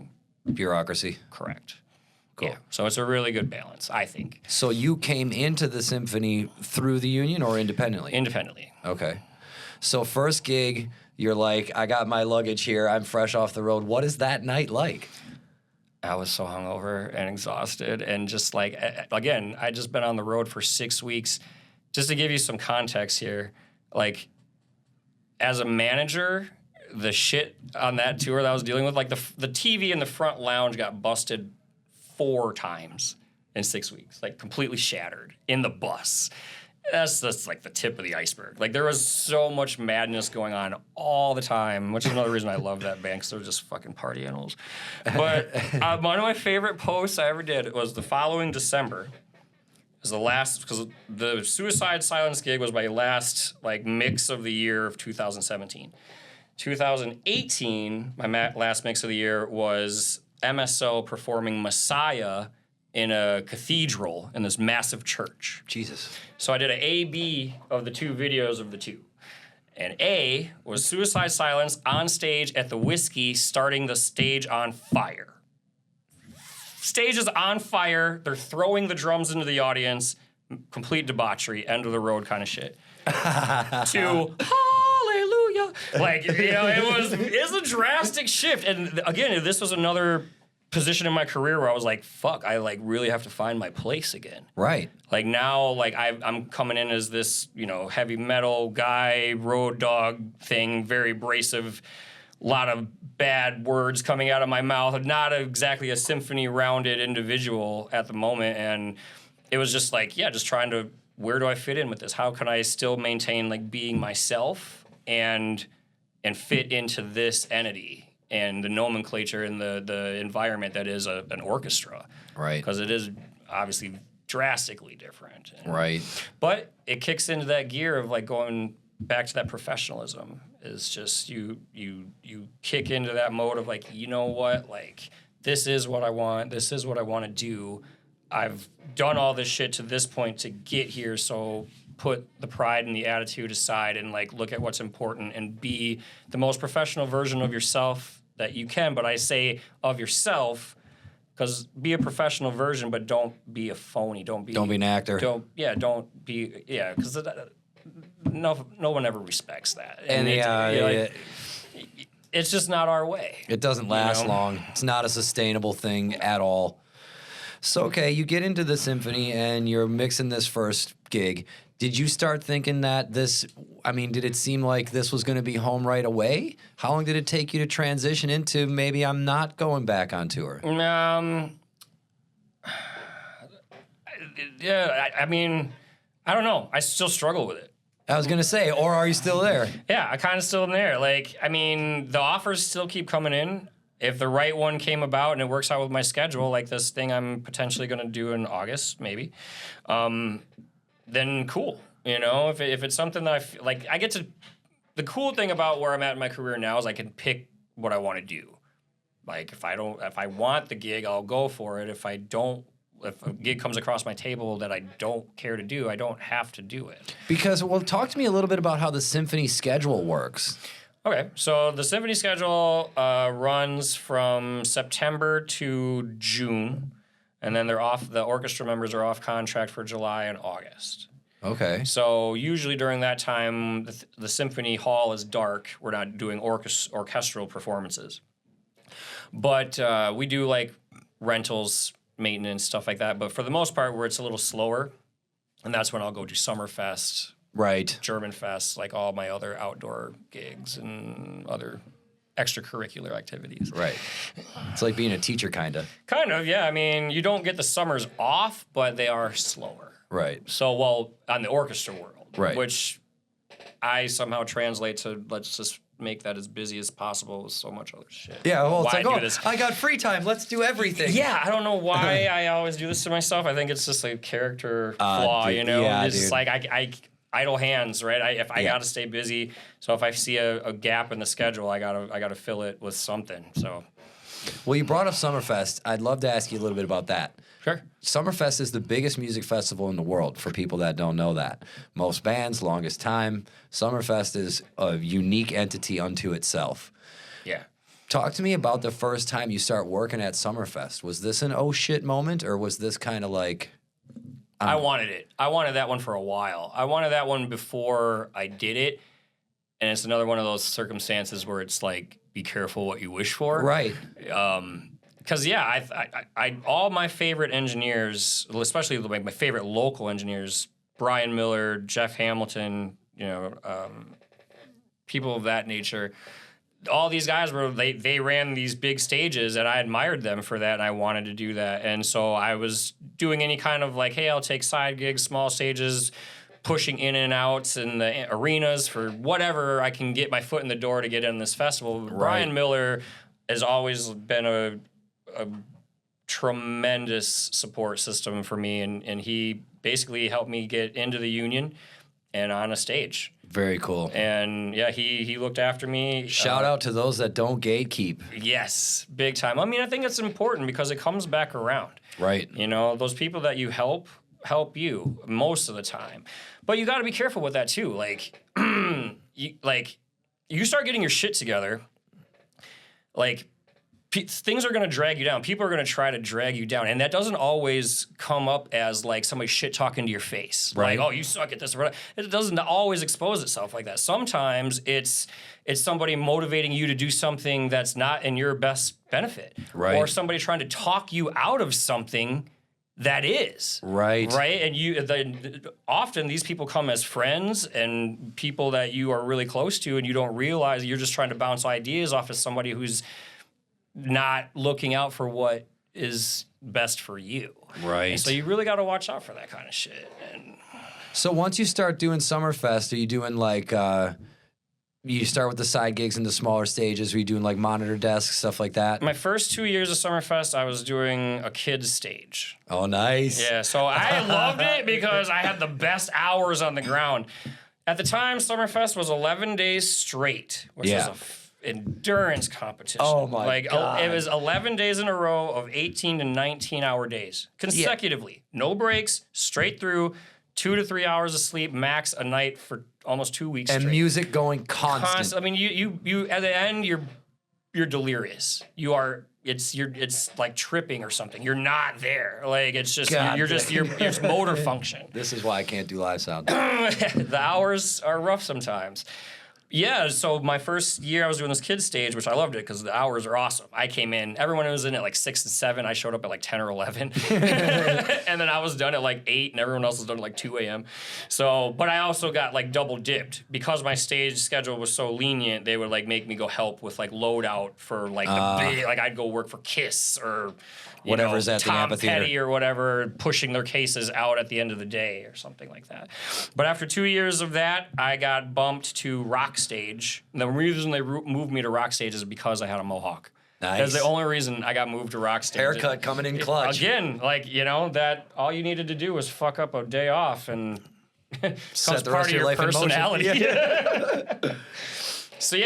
Bureaucracy. correct. Cool. Yeah. So it's a really good balance, I think. So you came into the symphony through the union or independently? Independently. Okay. So first gig, you're like, I got my luggage here. I'm fresh off the road. What is that night like? I was so hungover and exhausted, and just again, I just been on the road for 6 weeks. Just to give you some context here, as a manager, the shit on that tour that I was dealing with, the TV in the front lounge got busted 4 times in 6 weeks, completely shattered in the bus. That's just the tip of the iceberg. There was so much madness going on all the time, which is another reason I love that band, because they're just fucking party animals. But one of my favorite posts I ever did was the following December. It was the last, because the Suicide Silence gig was my last mix of the year of 2017. 2018, my last mix of the year was MSO performing Messiah in a cathedral in this massive church. Jesus. So I did an A-B of the 2 videos of the 2. And A was Suicide Silence on stage at the Whiskey starting the stage on fire. Stage is on fire. They're throwing the drums into the audience. Complete debauchery, end of the road kind of shit. To hallelujah. Like, you know, it's a drastic shift. And again, this was another position in my career where I was like, fuck, I like really have to find my place again. Right. Like now, like I'm coming in as this, you know, heavy metal guy, road dog thing, very abrasive, lot of bad words coming out of my mouth. Not exactly a symphony-rounded individual at the moment. And it was just like, yeah, just trying to, where do I fit in with this? How can I still maintain like being myself and fit into this entity and the nomenclature and the environment that is an orchestra. Right. Because it is obviously drastically different. Right. But it kicks into that gear of like going back to that professionalism. Is just you kick into that mode of like, you know what, like this is what I want. This is what I want to do. I've done all this shit to this point to get here, so put the pride and the attitude aside and like look at what's important and be the most professional version of yourself that you can. But I say of yourself because be a professional version, but don't be a phony. Don't be an actor. Don't be because no one ever respects that. And it's just not our way. It doesn't last long. It's not a sustainable thing at all. So, okay, you get into the symphony and you're mixing this first gig. Did you start thinking that did it seem like this was going to be home right away? How long did it take you to transition into maybe I'm not going back on tour? Yeah, I mean, I don't know. I still struggle with it. I was going to say, or are you still there? Yeah, I kind of still am there. Like, I mean, the offers still keep coming in. If the right one came about and it works out with my schedule, like this thing I'm potentially going to do in August, maybe, then cool. You know, if it's something that I feel like I get to, the cool thing about where I'm at in my career now is I can pick what I want to do. Like if I want the gig, I'll go for it. If a gig comes across my table that I don't care to do, I don't have to do it. Because, well, talk to me a little bit about how the symphony schedule works. Okay, so the symphony schedule runs from September to June, and then the orchestra members are off contract for July and August. Okay. So usually during that time, the symphony hall is dark. We're not doing orchestral performances. But we do like rentals, maintenance, stuff like that. But for the most part, where it's a little slower, and that's when I'll go do Summerfest, right, German Fest, like all my other outdoor gigs and other extracurricular activities. Right. It's like being a teacher, kind of. Kind of, yeah. I mean, you don't get the summers off, but they are slower. Right. So, well, on the orchestra world, right, which I somehow translate to let's just make that as busy as possible with so much other shit. Yeah, well, it's why like, I got free time. Let's do everything. Yeah, I don't know why I always do this to myself. I think it's just a character flaw, dude, you know? yeah, it's just like I idle hands, right? I got to stay busy. So if I see a gap in the schedule, I gotta fill it with something. So, well, you brought up Summerfest. I'd love to ask you a little bit about that. Sure. Summerfest is the biggest music festival in the world, for people that don't know that. Most bands, longest time. Summerfest is a unique entity unto itself. Yeah. Talk to me about the first time you start working at Summerfest. Was this an oh shit moment, or was this kind of like... I wanted it. I wanted that one for a while. I wanted that one before I did it. And it's another one of those circumstances where it's like, be careful what you wish for. Right. Because, yeah, I all my favorite engineers, especially my favorite local engineers, Brian Miller, Jeff Hamilton, people of that nature, all these guys they ran these big stages, and I admired them for that, and I wanted to do that. And so I was doing any kind of like, hey, I'll take side gigs, small stages, pushing in and outs in the arenas for whatever I can get my foot in the door to get in this festival. Right. Brian Miller has always been a tremendous support system for me, and he basically helped me get into the union and on a stage. Very cool. And yeah, he looked after me. Shout out to those that don't gatekeep. Yes, big time. I mean, I think it's important because it comes back around. Right. You know, those people that you help you most of the time. But you got to be careful with that too. Like, you start getting your shit together, like, things are going to drag you down. People are going to try to drag you down. And that doesn't always come up as, like, somebody shit talking to your face. Right. Like, oh, you suck at this. It doesn't always expose itself like that. Sometimes it's somebody motivating you to do something that's not in your best benefit. Right. Or somebody trying to talk you out of something that is. Right. Right? And often these people come as friends and people that you are really close to, and you don't realize you're just trying to bounce ideas off of somebody who's not looking out for what is best for you. Right. And so you really got to watch out for that kind of shit. And So once you start doing Summerfest, are you doing like, you start with the side gigs and the smaller stages? Are you doing like monitor desks, stuff like that? my first 2 years of Summerfest, I was doing a kids stage. Oh, nice. Yeah, so I loved it because I had the best hours on the ground. At the time, Summerfest was 11 days straight, which was a endurance competition. Oh my God. It was 11 days in a row of 18 to 19 hour days consecutively. No breaks, straight through, 2 to 3 hours of sleep max a night for almost 2 weeks And straight. music going constant. I mean, you at the end you're delirious. It's like tripping or something. You're not there. Like it's just you're just motor function. This is why I can't do live sound. The hours are rough sometimes. Yeah, so my first year I was doing this kids stage, which I loved it because the hours are awesome. I came in, everyone was in at like 6 and 7. I showed up at like 10 or 11. And then I was done at like 8 and everyone else was done at like 2 a.m. So, but I also got like double dipped because my stage schedule was so lenient. They would like make me go help with like loadout for like the big, like I'd go work for KISS or Whatever's at the Tom amphitheater. Petty or whatever, pushing their cases out at the end of the day or something like that. But after 2 years of that, I got bumped to rock stage. And the reason they moved me to rock stage is because I had a mohawk. Nice. That's the only reason I got moved to rock stage. Haircut coming in clutch. Again, like, that all you needed to do was fuck up a day off and Set comes the part rest of your life in motion. personality. So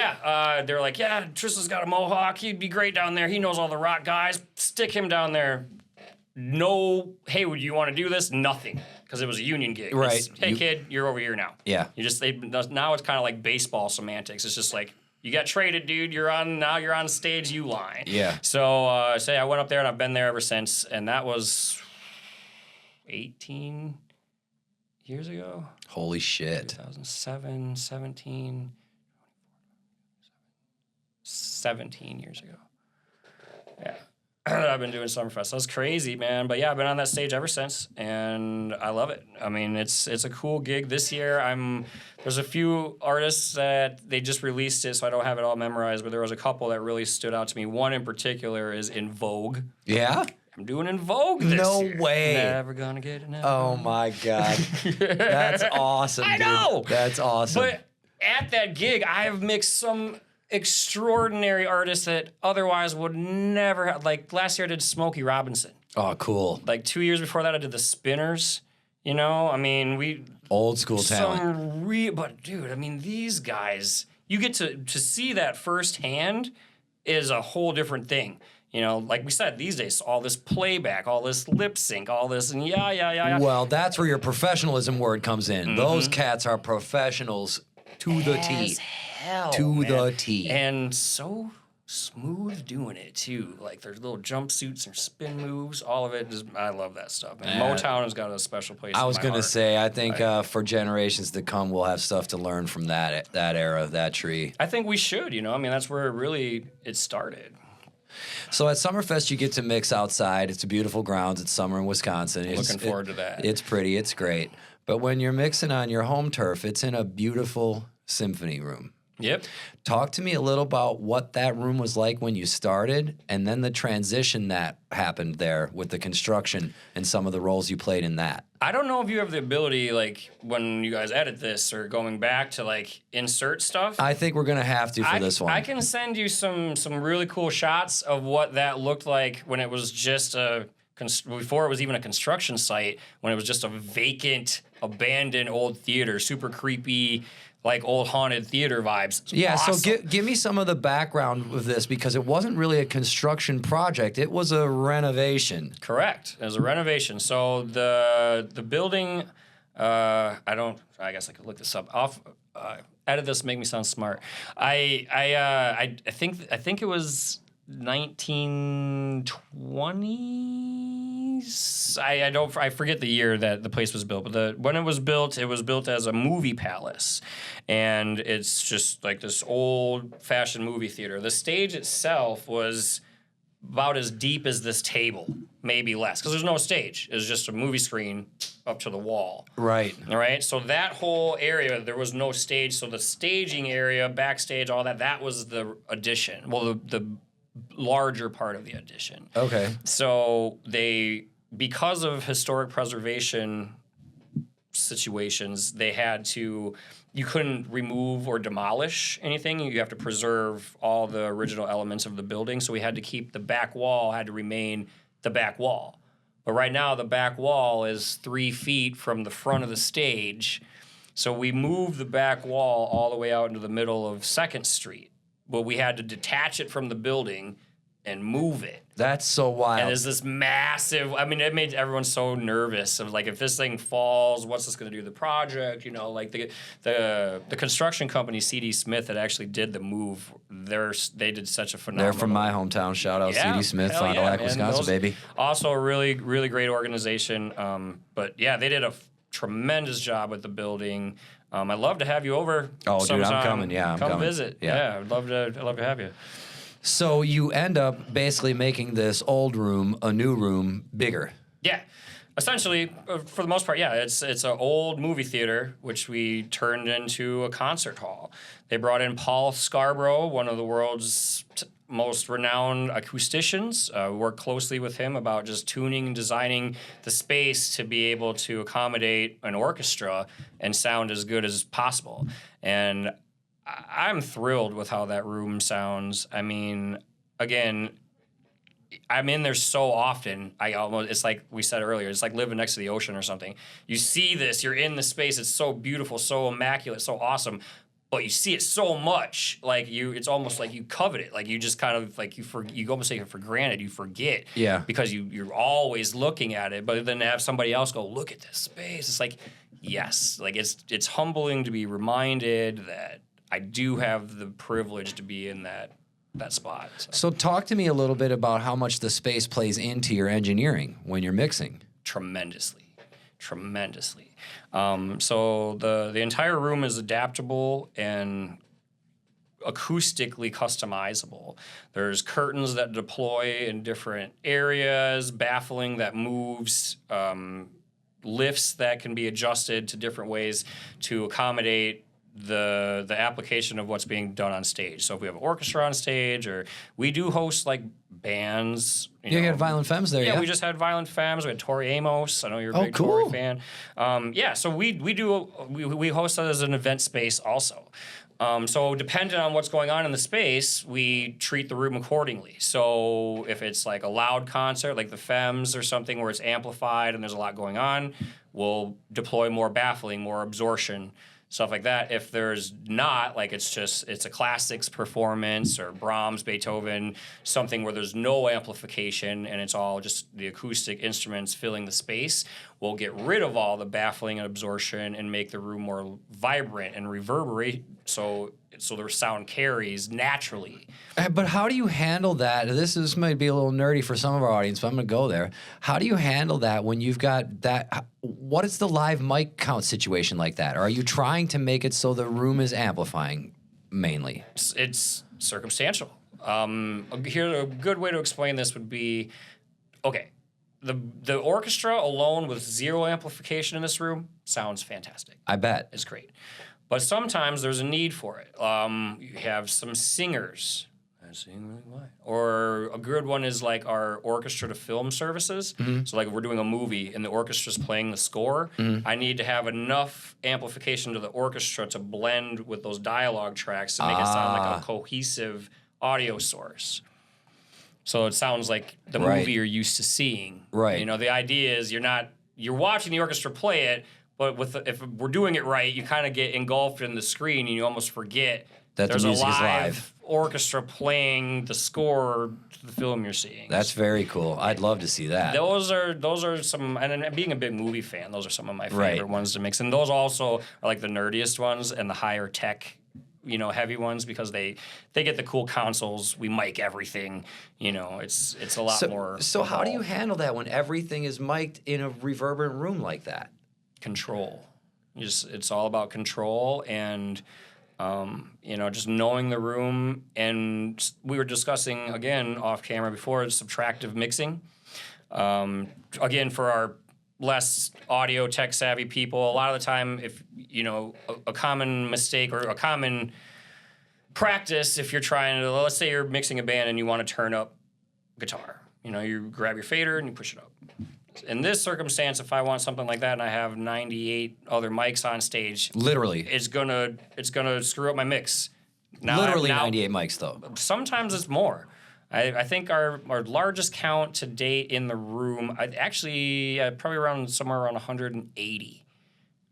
they're like, yeah, Tristan's got a mohawk. He'd be great down there. He knows all the rock guys. Stick him down there. No, hey, would you want to do this? Nothing, because it was a union gig. Right. It's, hey, kid, you're over here now. Yeah. Now it's kind of like baseball semantics. It's just like, you got traded, dude. You're on stage, you line. Yeah. So I went up there and I've been there ever since, and that was 18 years ago. Holy shit. 2007, 17 years ago. Yeah. I've been doing Summerfest. That's crazy, man. But yeah, I've been on that stage ever since, and I love it. I mean, it's a cool gig. This year, there's a few artists that they just released it, so I don't have it all memorized, but there was a couple that really stood out to me. One in particular is In Vogue. Yeah? I'm doing In Vogue this No year. way. Never gonna get it. Oh my God. That's awesome, dude. I know. That's awesome. But at that gig, I have mixed some extraordinary artists that otherwise would never have. Like last year I did Smokey Robinson. Oh, cool. Like 2 years before that I did the Spinners. I mean, Old school talent. But dude, I mean, these guys, you get to see that firsthand is a whole different thing. Like we said, these days, all this playback, all this lip sync, all this, and yeah. Well, that's where your professionalism word comes in. Those cats are professionals to the T. Hell, To man. the T. And so smooth doing it too. Like there's little jumpsuits and spin moves, all of it. I love that stuff. And Motown has got a special place. I was going to say, I think for generations to come, we'll have stuff to learn from that era, that tree. I think we should. I mean, that's where it started. So at Summerfest, you get to mix outside. It's a beautiful grounds. It's summer in Wisconsin. Looking forward to that. It's pretty. It's great. But when you're mixing on your home turf, it's in a beautiful symphony room. Yep. Talk to me a little about what that room was like when you started, and then the transition that happened there with the construction and some of the roles you played in that. I don't know if you have the ability, like, when you guys edit this or going back to, like, insert stuff. I think we're going to have to for this one. I can send you some really cool shots of what that looked like when it was just before it was even a construction site, when it was just a vacant, abandoned old theater, super creepy. like old haunted theater vibes. It's Yeah, awesome. so give me some of the background of this, because it wasn't really a construction project. It was a renovation. Correct. It was a renovation. So the building, I guess I could look this up. Edit this, make me sound smart. I think it was 1920s. I forget the year that the place was built, but when it was built as a movie palace, and it's just like this old-fashioned movie theater. The stage itself was about as deep as this table, maybe less, because there's no stage. It was just a movie screen up to the wall. Right. All right. So that whole area, there was no stage. So the staging area, backstage, all that was the addition. Well, the larger part of the addition. Okay. So because of historic preservation situations, you couldn't remove or demolish anything. You have to preserve all the original elements of the building. So we had to keep the back wall, had to remain the back wall. But right now, the back wall is 3 feet from the front of the stage. So we moved the back wall all the way out into the middle of 2nd Street. But we had to detach it from the building and move it. That's so wild. And there's this massive, it made everyone so nervous of like, if this thing falls, what's this going to do to the project? You know, like the construction company, C.D. Smith, that actually did the move, they did such a phenomenal. They're from my hometown. Shout out C.D. Smith, Fond du Lac, Wisconsin, baby. Also a really, really great organization. But yeah, they did a tremendous job with the building. I'd love to have you over. Oh, dude, I'm sometime. coming. Yeah, I'm coming. Come visit. Yeah, I'd love to have you. So you end up basically making this old room, a new room, bigger. Yeah. Essentially, for the most part, yeah, it's an old movie theater, which we turned into a concert hall. They brought in Paul Scarborough, one of the world's most renowned acousticians. We worked closely with him about just tuning and designing the space to be able to accommodate an orchestra and sound as good as possible. And I'm thrilled with how that room sounds. I mean, again, I'm in there so often. It's like we said earlier, it's like living next to the ocean or something. You see this, you're in the space, it's so beautiful, so immaculate, so awesome, but you see it so much, it's almost like you covet it. Like you just kind of like you almost take it for granted. You forget, because you're always looking at it. But then to have somebody else go, look at this space, it's like, yes, like it's humbling to be reminded that I do have the privilege to be in that spot. So talk to me a little bit about how much the space plays into your engineering when you're mixing. Tremendously. So the entire room is adaptable and acoustically customizable. There's curtains that deploy in different areas, baffling that moves, lifts that can be adjusted to different ways to accommodate the application of what's being done on stage. So if we have an orchestra on stage, or we do host like bands. You had Violent Femmes there, yeah? Yeah, we just had Violent Femmes. We had Tori Amos. I know you're a big Tori fan. So we host that as an event space also. So depending on what's going on in the space, we treat the room accordingly. So if it's like a loud concert, like the Femmes or something where it's amplified and there's a lot going on, we'll deploy more baffling, more absorption, stuff like that. If there's not, like it's a classics performance or Brahms, Beethoven, something where there's no amplification and it's all just the acoustic instruments filling the space, we'll get rid of all the baffling and absorption and make the room more vibrant and reverberate so the sound carries naturally. But how do you handle that? This might be a little nerdy for some of our audience, but I'm going to go there. How do you handle that when you've got that? What is the live mic count situation like that? Or are you trying to make it so the room is amplifying mainly? It's circumstantial. Here, a good way to explain this would be, okay, the orchestra alone with zero amplification in this room sounds fantastic. I bet. It's great. But sometimes there's a need for it. You have some singers. Or a good one is like our orchestra to film services. Mm-hmm. So like if we're doing a movie and the orchestra's playing the score, I need to have enough amplification to the orchestra to blend with those dialogue tracks to make it sound like a cohesive audio source. So it sounds like the movie you're used to seeing. Right. You know, the idea is you're watching the orchestra play it, But if we're doing it right, you kind of get engulfed in the screen and you almost forget That the there's music a is live live. orchestra playing the score to the film you're seeing. That's very cool. I'd love to see that. Those are some, and being a big movie fan, those are some of my favorite Right. ones to mix. And those also are like the nerdiest ones and the higher tech, heavy ones, because they get the cool consoles. We mic everything. It's a lot more. So how do you involved. handle that when everything is mic'd in a reverberant room like that? Control? It's all about control and. Just knowing the room, and we were discussing again off camera before subtractive mixing. Again, for our less audio tech savvy people, a lot of the time, if a common mistake or a common practice, if you're trying to, let's say you're mixing a band and you want to turn up guitar, you grab your fader and you push it up. In this circumstance, if I want something like that and I have 98 other mics on stage, Literally. it's gonna screw up my mix. Literally 98 mics, though. Sometimes it's more. I think our largest count to date in the room, probably somewhere around 180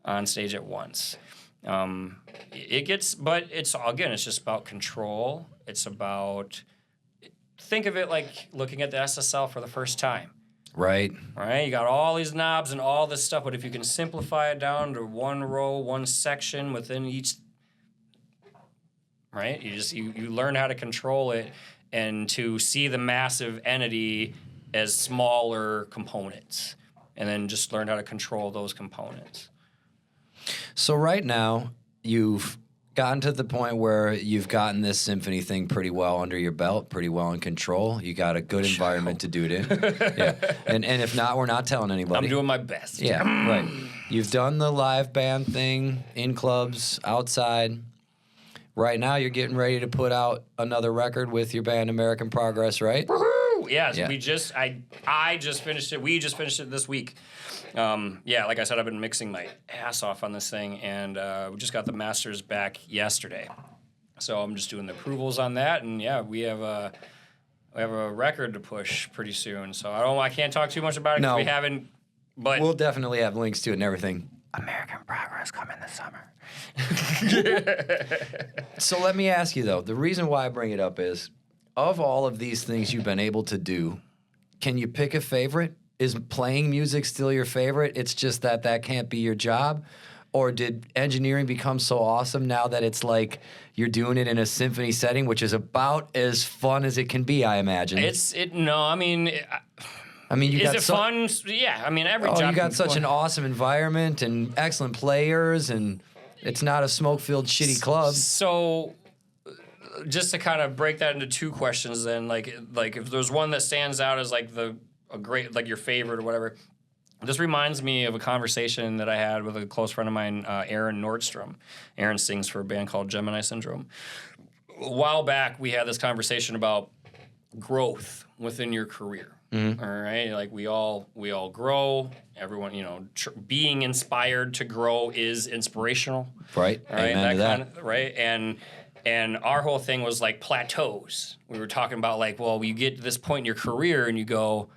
on stage at once. But it's just about control. It's about, think of it like looking at the SSL for the first time. Right. Right, you got all these knobs and all this stuff, but if you can simplify it down to one row, one section within each, right? You learn how to control it and to see the massive entity as smaller components, and then just learn how to control those components. So right now, you've gotten to the point where you've gotten this symphony thing pretty well under your belt, pretty well in control. You got a good environment to do it in. Yeah. And if not, we're not telling anybody. I'm doing my best. Yeah, right. You've done the live band thing in clubs, outside. Right now, you're getting ready to put out another record with your band American Progress, right? Woohoo! Yes, Yeah. I just finished it. We just finished it this week. Like I said, I've been mixing my ass off on this thing, and we just got the masters back yesterday. So I'm just doing the approvals on that, and we have a record to push pretty soon. So I can't talk too much about it because No. we haven't. But We'll definitely have links to it and everything. American Progress coming this summer. So let me ask you, though, the reason why I bring it up is, of all of these things you've been able to do, can you pick a favorite? Is playing music still your favorite? It's just that can't be your job? Or did engineering become so awesome now that it's like you're doing it in a symphony setting, which is about as fun as it can be, I imagine? I mean, you Is got it fun? Yeah, I mean, every job. you got can such fun. an awesome environment and excellent players, and it's not a smoke-filled shitty club. So, just to kind of break that into two questions, then, like if there's one that stands out as like a great, like your favorite or whatever, this reminds me of a conversation that I had with a close friend of mine, Aaron Nordstrom. Aaron sings for a band called Gemini Syndrome. A while back, we had this conversation about growth within your career. Mm-hmm. All right, like we all grow. Everyone, being inspired to grow is inspirational. Right. All right, Amen to that. right, and our whole thing was like plateaus. We were talking about like, well, you get to this point in your career and you go,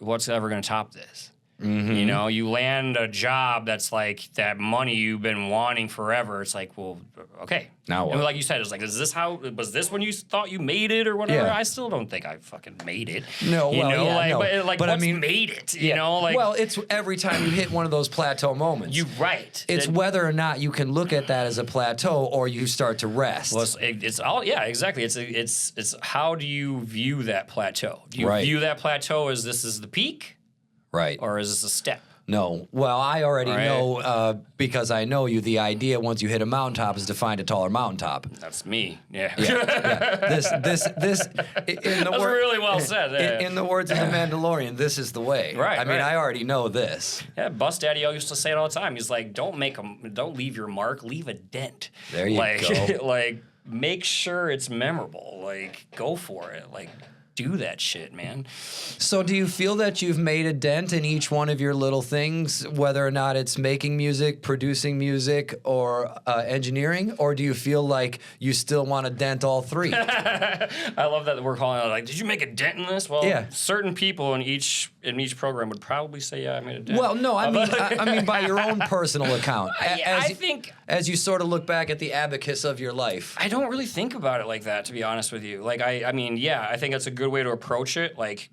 what's ever going to top this? Mm-hmm. You land a job that's like that money you've been wanting forever. It's like, well, okay. Now what? And like you said, it's like, was this when you thought you made it or whatever? Yeah. I still don't think I fucking made it. No, well, yeah, no. But But I what's mean, made it? Well, it's every time you hit one of those plateau moments. Right. It's whether or not you can look at that as a plateau or you start to rest. Well, it's all, yeah, exactly. It's how do you view that plateau? Do you Right. view that plateau as this is the peak, Right. or is this a step? No. Well, I already Right. know because I know you. The idea once you hit a mountaintop is to find a taller mountaintop. That's me. Yeah. This. In the That's really well said. Yeah. In the words of the Mandalorian, this is the way. Right, I mean, right. I already know this. Yeah, Bus Daddy used to say it all the time. He's like, don't leave your mark, leave a dent. There you like, go. Like, make sure it's memorable. Like, go for it. Like, do that shit, man. So do you feel that you've made a dent in each one of your little things, whether or not it's making music, producing music, or engineering? Or do you feel like you still want to dent all three? I love that we're calling it like, did you make a dent in this? Well, Yeah. certain people in each program would probably say, yeah, I made a dent. Well, no, I mean by your own personal account. I think as you sort of look back at the abacus of your life. I don't really think about it like that, to be honest with you. Like, I mean, yeah, I think that's a good way to approach it. Like,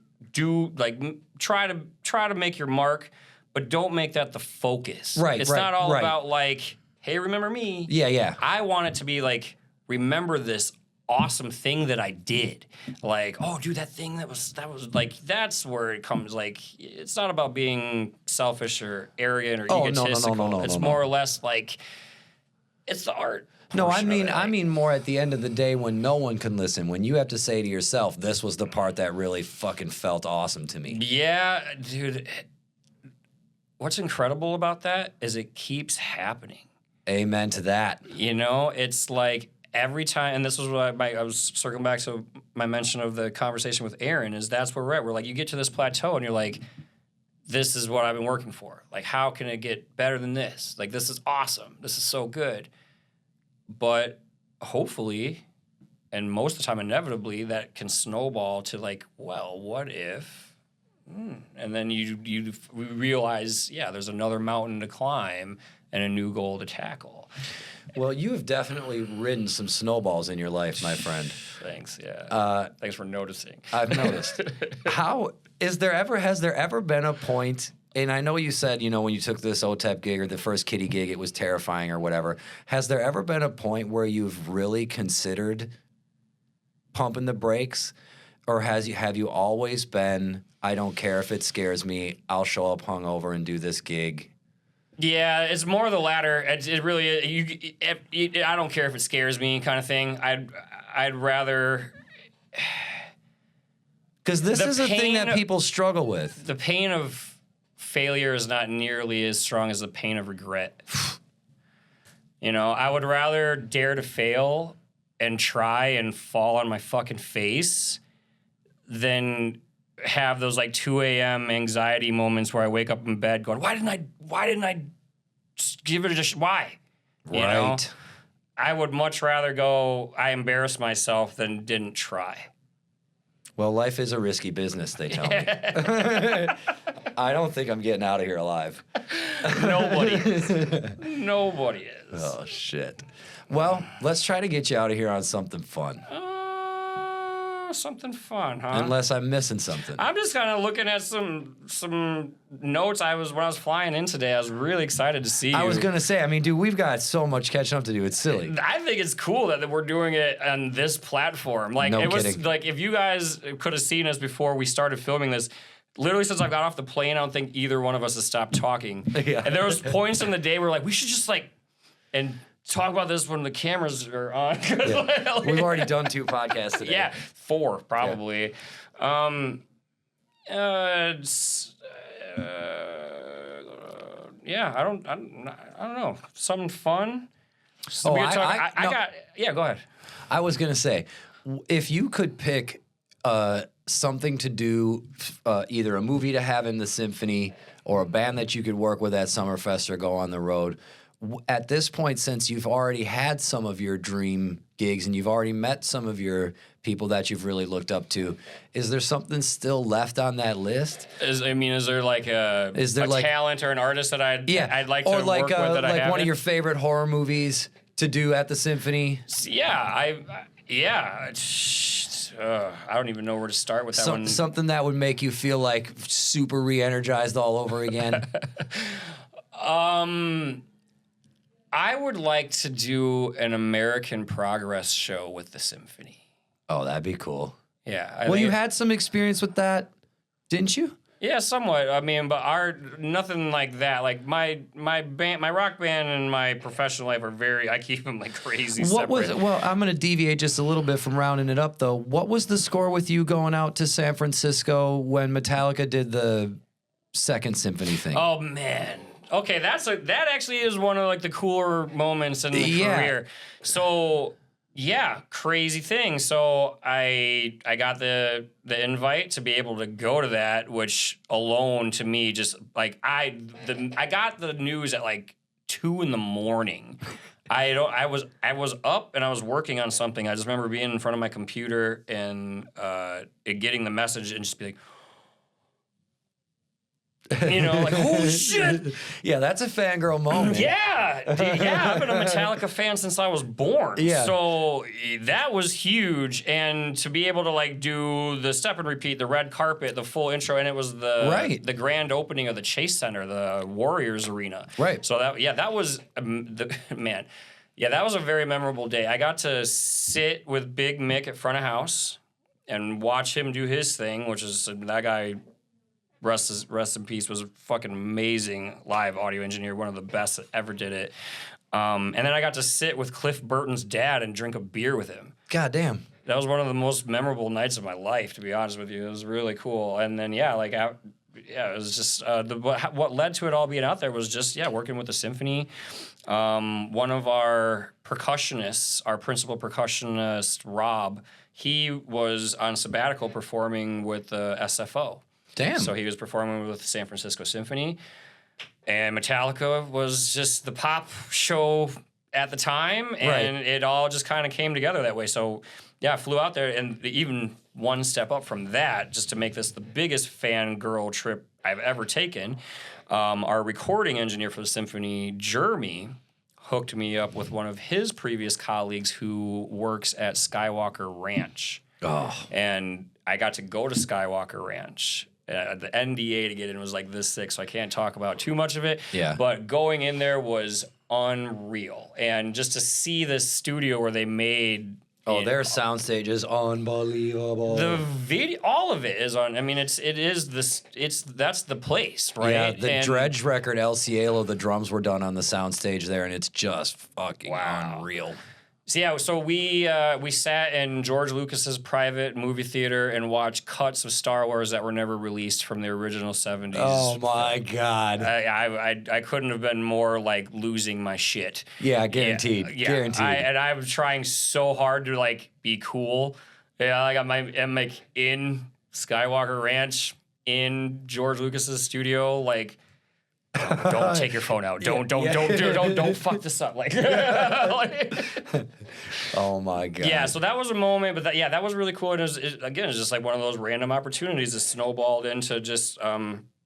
try to make your mark, but don't make that the focus. Right. It's not all about like, hey, remember me. Yeah. I want it to be like, remember this awesome thing that I did. Like, oh, dude, that thing that was like, that's where it comes. Like, it's not about being selfish or arrogant or egotistical. No, it's more or less like, it's the art. No, I portion of it. mean more at the end of the day when no one can listen, when you have to say to yourself, this was the part that really fucking felt awesome to me. Yeah, dude. What's incredible about that is it keeps happening. Amen to that. You know, it's like every time, and this was what I was circling back to my mention of the conversation with Aaron, is that's where we're at. We're like, you get to this plateau and you're like, this is what I've been working for. Like, how can it get better than this? Like, this is awesome. This is so good. But hopefully, and most of the time inevitably, that can snowball to like, well, what if? And then you realize, yeah, there's another mountain to climb and a new goal to tackle. Well, you have definitely ridden some snowballs in your life, my friend. Thanks, yeah. Thanks for noticing. I've noticed. Has there ever been a point, and I know you said, you know, when you took this OTEP gig or the first Kitty gig, it was terrifying or whatever. Has there ever been a point where you've really considered pumping the brakes? Or have you always been, I don't care if it scares me, I'll show up hungover and do this gig? Yeah, it's more the latter. It really, I don't care if it scares me kind of thing. I'd rather... Because this is a thing that people struggle with. The pain of failure is not nearly as strong as the pain of regret. You know, I would rather dare to fail and try and fall on my fucking face than have those like 2 a.m. anxiety moments where I wake up in bed going, why didn't I just give it a shot? Why? You know? I would much rather go, I embarrassed myself than didn't try. Well, life is a risky business, they tell me. I don't think I'm getting out of here alive. Nobody is. Nobody is. Oh, shit. Well, let's try to get you out of here on something fun. Something fun, huh? Unless I'm missing something. I'm just kind of looking at some notes. When I was flying in today, I was really excited to see you. I was going to say, I mean, dude, we've got so much catching up to do. It's silly. I think it's cool that we're doing it on this platform. Like, no it was kidding. like, if you guys could have seen us before we started filming this, literally since I got off the plane, I don't think either one of us has stopped talking. Yeah. And there was points in the day where like, we should just like, and talk about this when the cameras are on. Yeah. We've already done 2 podcasts today. Yeah, 4 probably. Yeah. Yeah, I don't know. Something fun. Oh, Yeah, go ahead. I was going to say, if you could pick something to do, either a movie to have in the symphony or a band that you could work with at Summerfest or go on the road, at this point, since you've already had some of your dream gigs and you've already met some of your people that you've really looked up to, is there something still left on that list? Is there like a talent or an artist that I'd like to work with that I haven't? Like one of your favorite horror movies to do at the symphony? Yeah, I don't even know where to start with that one. Something that would make you feel like super re-energized all over again? I would like to do an American Progress show with the symphony. Oh, that'd be cool. Yeah. Well, you had some experience with that, didn't you? Yeah, somewhat. I mean, but nothing like that. Like my band, my rock band, and my professional life are I keep them like crazy separate. Well, I'm going to deviate just a little bit from rounding it up though. What was the score with you going out to San Francisco when Metallica did the second symphony thing? Oh man. Okay, that actually is one of like the cooler moments in the career. So Yeah, crazy thing. So I got the invite to be able to go to that, which alone to me just like I got the news at like 2 a.m. I was up and I was working on something. I just remember being in front of my computer and getting the message and just be like, like, holy shit. Yeah, that's a fangirl moment. Yeah. I've been a Metallica fan since I was born. Yeah. So that was huge. And to be able to like do the step and repeat, the red carpet, the full intro, and it was the grand opening of the Chase Center, the Warriors Arena. Right. So that was, man. Yeah, that was a very memorable day. I got to sit with Big Mick at front of house and watch him do his thing, which is that guy... Rest in peace, was a fucking amazing live audio engineer, one of the best that ever did it. And then I got to sit with Cliff Burton's dad and drink a beer with him. God damn. That was one of the most memorable nights of my life, to be honest with you. It was really cool. And then, it was just what led to it all being out there was just, working with the symphony. One of our percussionists, our principal percussionist, Rob, he was on sabbatical performing with the SFO. Damn. So he was performing with the San Francisco Symphony, and Metallica was just the pop show at the time, and it all just kind of came together that way. So, I flew out there, and even one step up from that, just to make this the biggest fangirl trip I've ever taken, our recording engineer for the symphony, Jeremy, hooked me up with one of his previous colleagues who works at Skywalker Ranch. Oh. And I got to go to Skywalker Ranch. The NDA to get in was like this thick, so I can't talk about too much of it. Yeah. But going in there was unreal. And just to see this studio where they made... their soundstage is unbelievable. The video, all of it is on. I mean, that's the place, right? Yeah, the Dredge record, El Cielo, the drums were done on the soundstage there, and it's just fucking unreal. So we sat in George Lucas's private movie theater and watched cuts of Star Wars that were never released from the original 70s. Oh my God. I couldn't have been more like losing my shit. Yeah, guaranteed. Yeah. Guaranteed. I was trying so hard to like be cool. Yeah, like I'm like in Skywalker Ranch in George Lucas's studio, like. Don't take your phone out. Don't fuck this up. Like, oh my God. Yeah, so that was a moment, but that was really cool. And it's just like one of those random opportunities that snowballed into just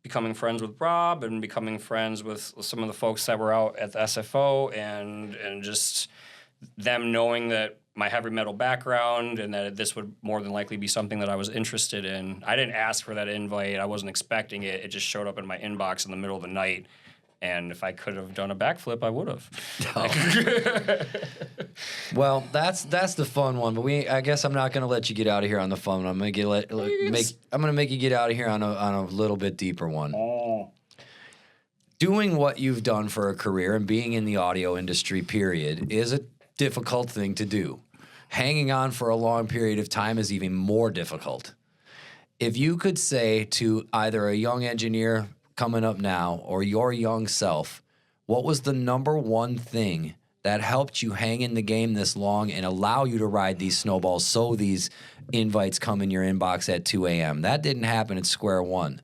becoming friends with Rob and becoming friends with some of the folks that were out at the SFO and just them knowing that my heavy metal background and that this would more than likely be something that I was interested in. I didn't ask for that invite. I wasn't expecting it. It just showed up in my inbox in the middle of the night. And if I could have done a backflip, I would have. Oh. Well, that's the fun one. But I guess I'm not going to let you get out of here on the fun one. I'm going to make you get out of here on a little bit deeper one. Oh. Doing what you've done for a career and being in the audio industry, period, is a difficult thing to do. Hanging on for a long period of time is even more difficult. If you could say to either a young engineer coming up now or your young self, what was the number one thing that helped you hang in the game this long and allow you to ride these snowballs so these invites come in your inbox at 2 a.m.? That didn't happen at square one.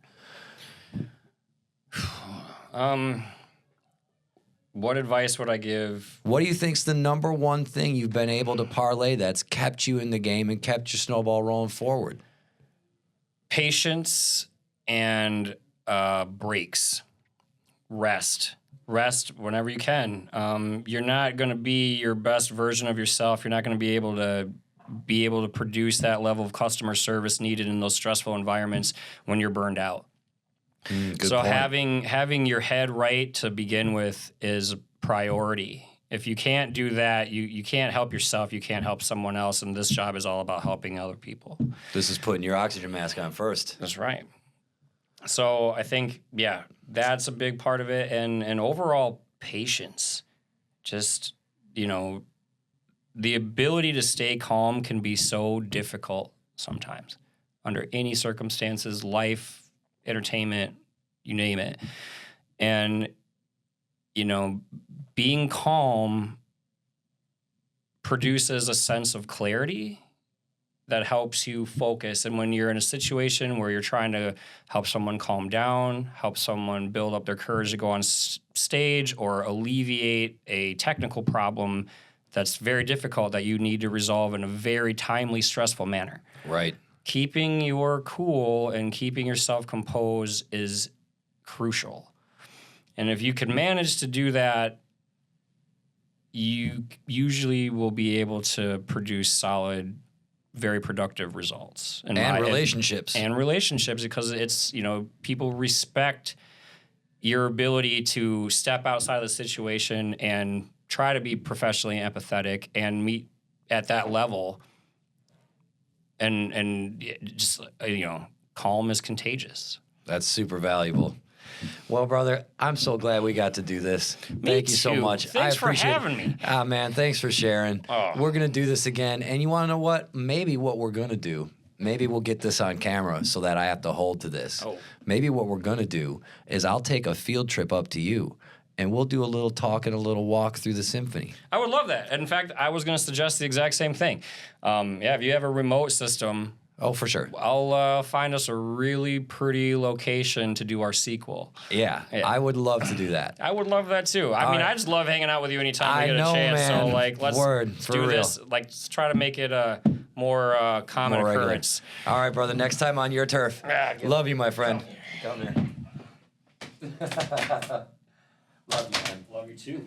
What advice would I give? What do you think's the number one thing you've been able to parlay that's kept you in the game and kept your snowball rolling forward? Patience and breaks. Rest whenever you can. You're not going to be your best version of yourself. You're not going to be able to produce that level of customer service needed in those stressful environments when you're burned out. So point. having your head right to begin with is a priority. If you can't do that, you can't help yourself, you can't help someone else, and this job is all about helping other people. This is putting your oxygen mask on first. That's right. So I think, that's a big part of it, and overall patience. Just, the ability to stay calm can be so difficult sometimes under any circumstances, life, entertainment, you name it. And, being calm produces a sense of clarity that helps you focus. And when you're in a situation where you're trying to help someone calm down, help someone build up their courage to go on stage, or alleviate a technical problem that's very difficult that you need to resolve in a very timely, stressful manner. Right. Keeping your cool and keeping yourself composed is crucial. And if you can manage to do that, you usually will be able to produce solid, very productive results. And relationships. And relationships, because it's, people respect your ability to step outside of the situation and try to be professionally empathetic and meet at that level. And just, calm is contagious. That's super valuable. Well, brother, I'm so glad we got to do this. Thank you so much. Thanks for having me. Ah, man, thanks for sharing. Oh. We're going to do this again. And you want to know what? Maybe what we're going to do, maybe we'll get this on camera so that I have to hold to this. Oh. Maybe what we're going to do is I'll take a field trip up to you, and we'll do a little talk and a little walk through the symphony. I would love that. In fact, I was going to suggest the exact same thing. If you have a remote system, Oh, for sure. I'll find us a really pretty location to do our sequel. Yeah, I would love to do that. I would love that too. I just love hanging out with you anytime we get a chance. Man. So let's do this. Let's try to make it a more common occurrence. All right, brother. Next time on your turf. Love you, my friend. Come here. Love you, man. Love you too.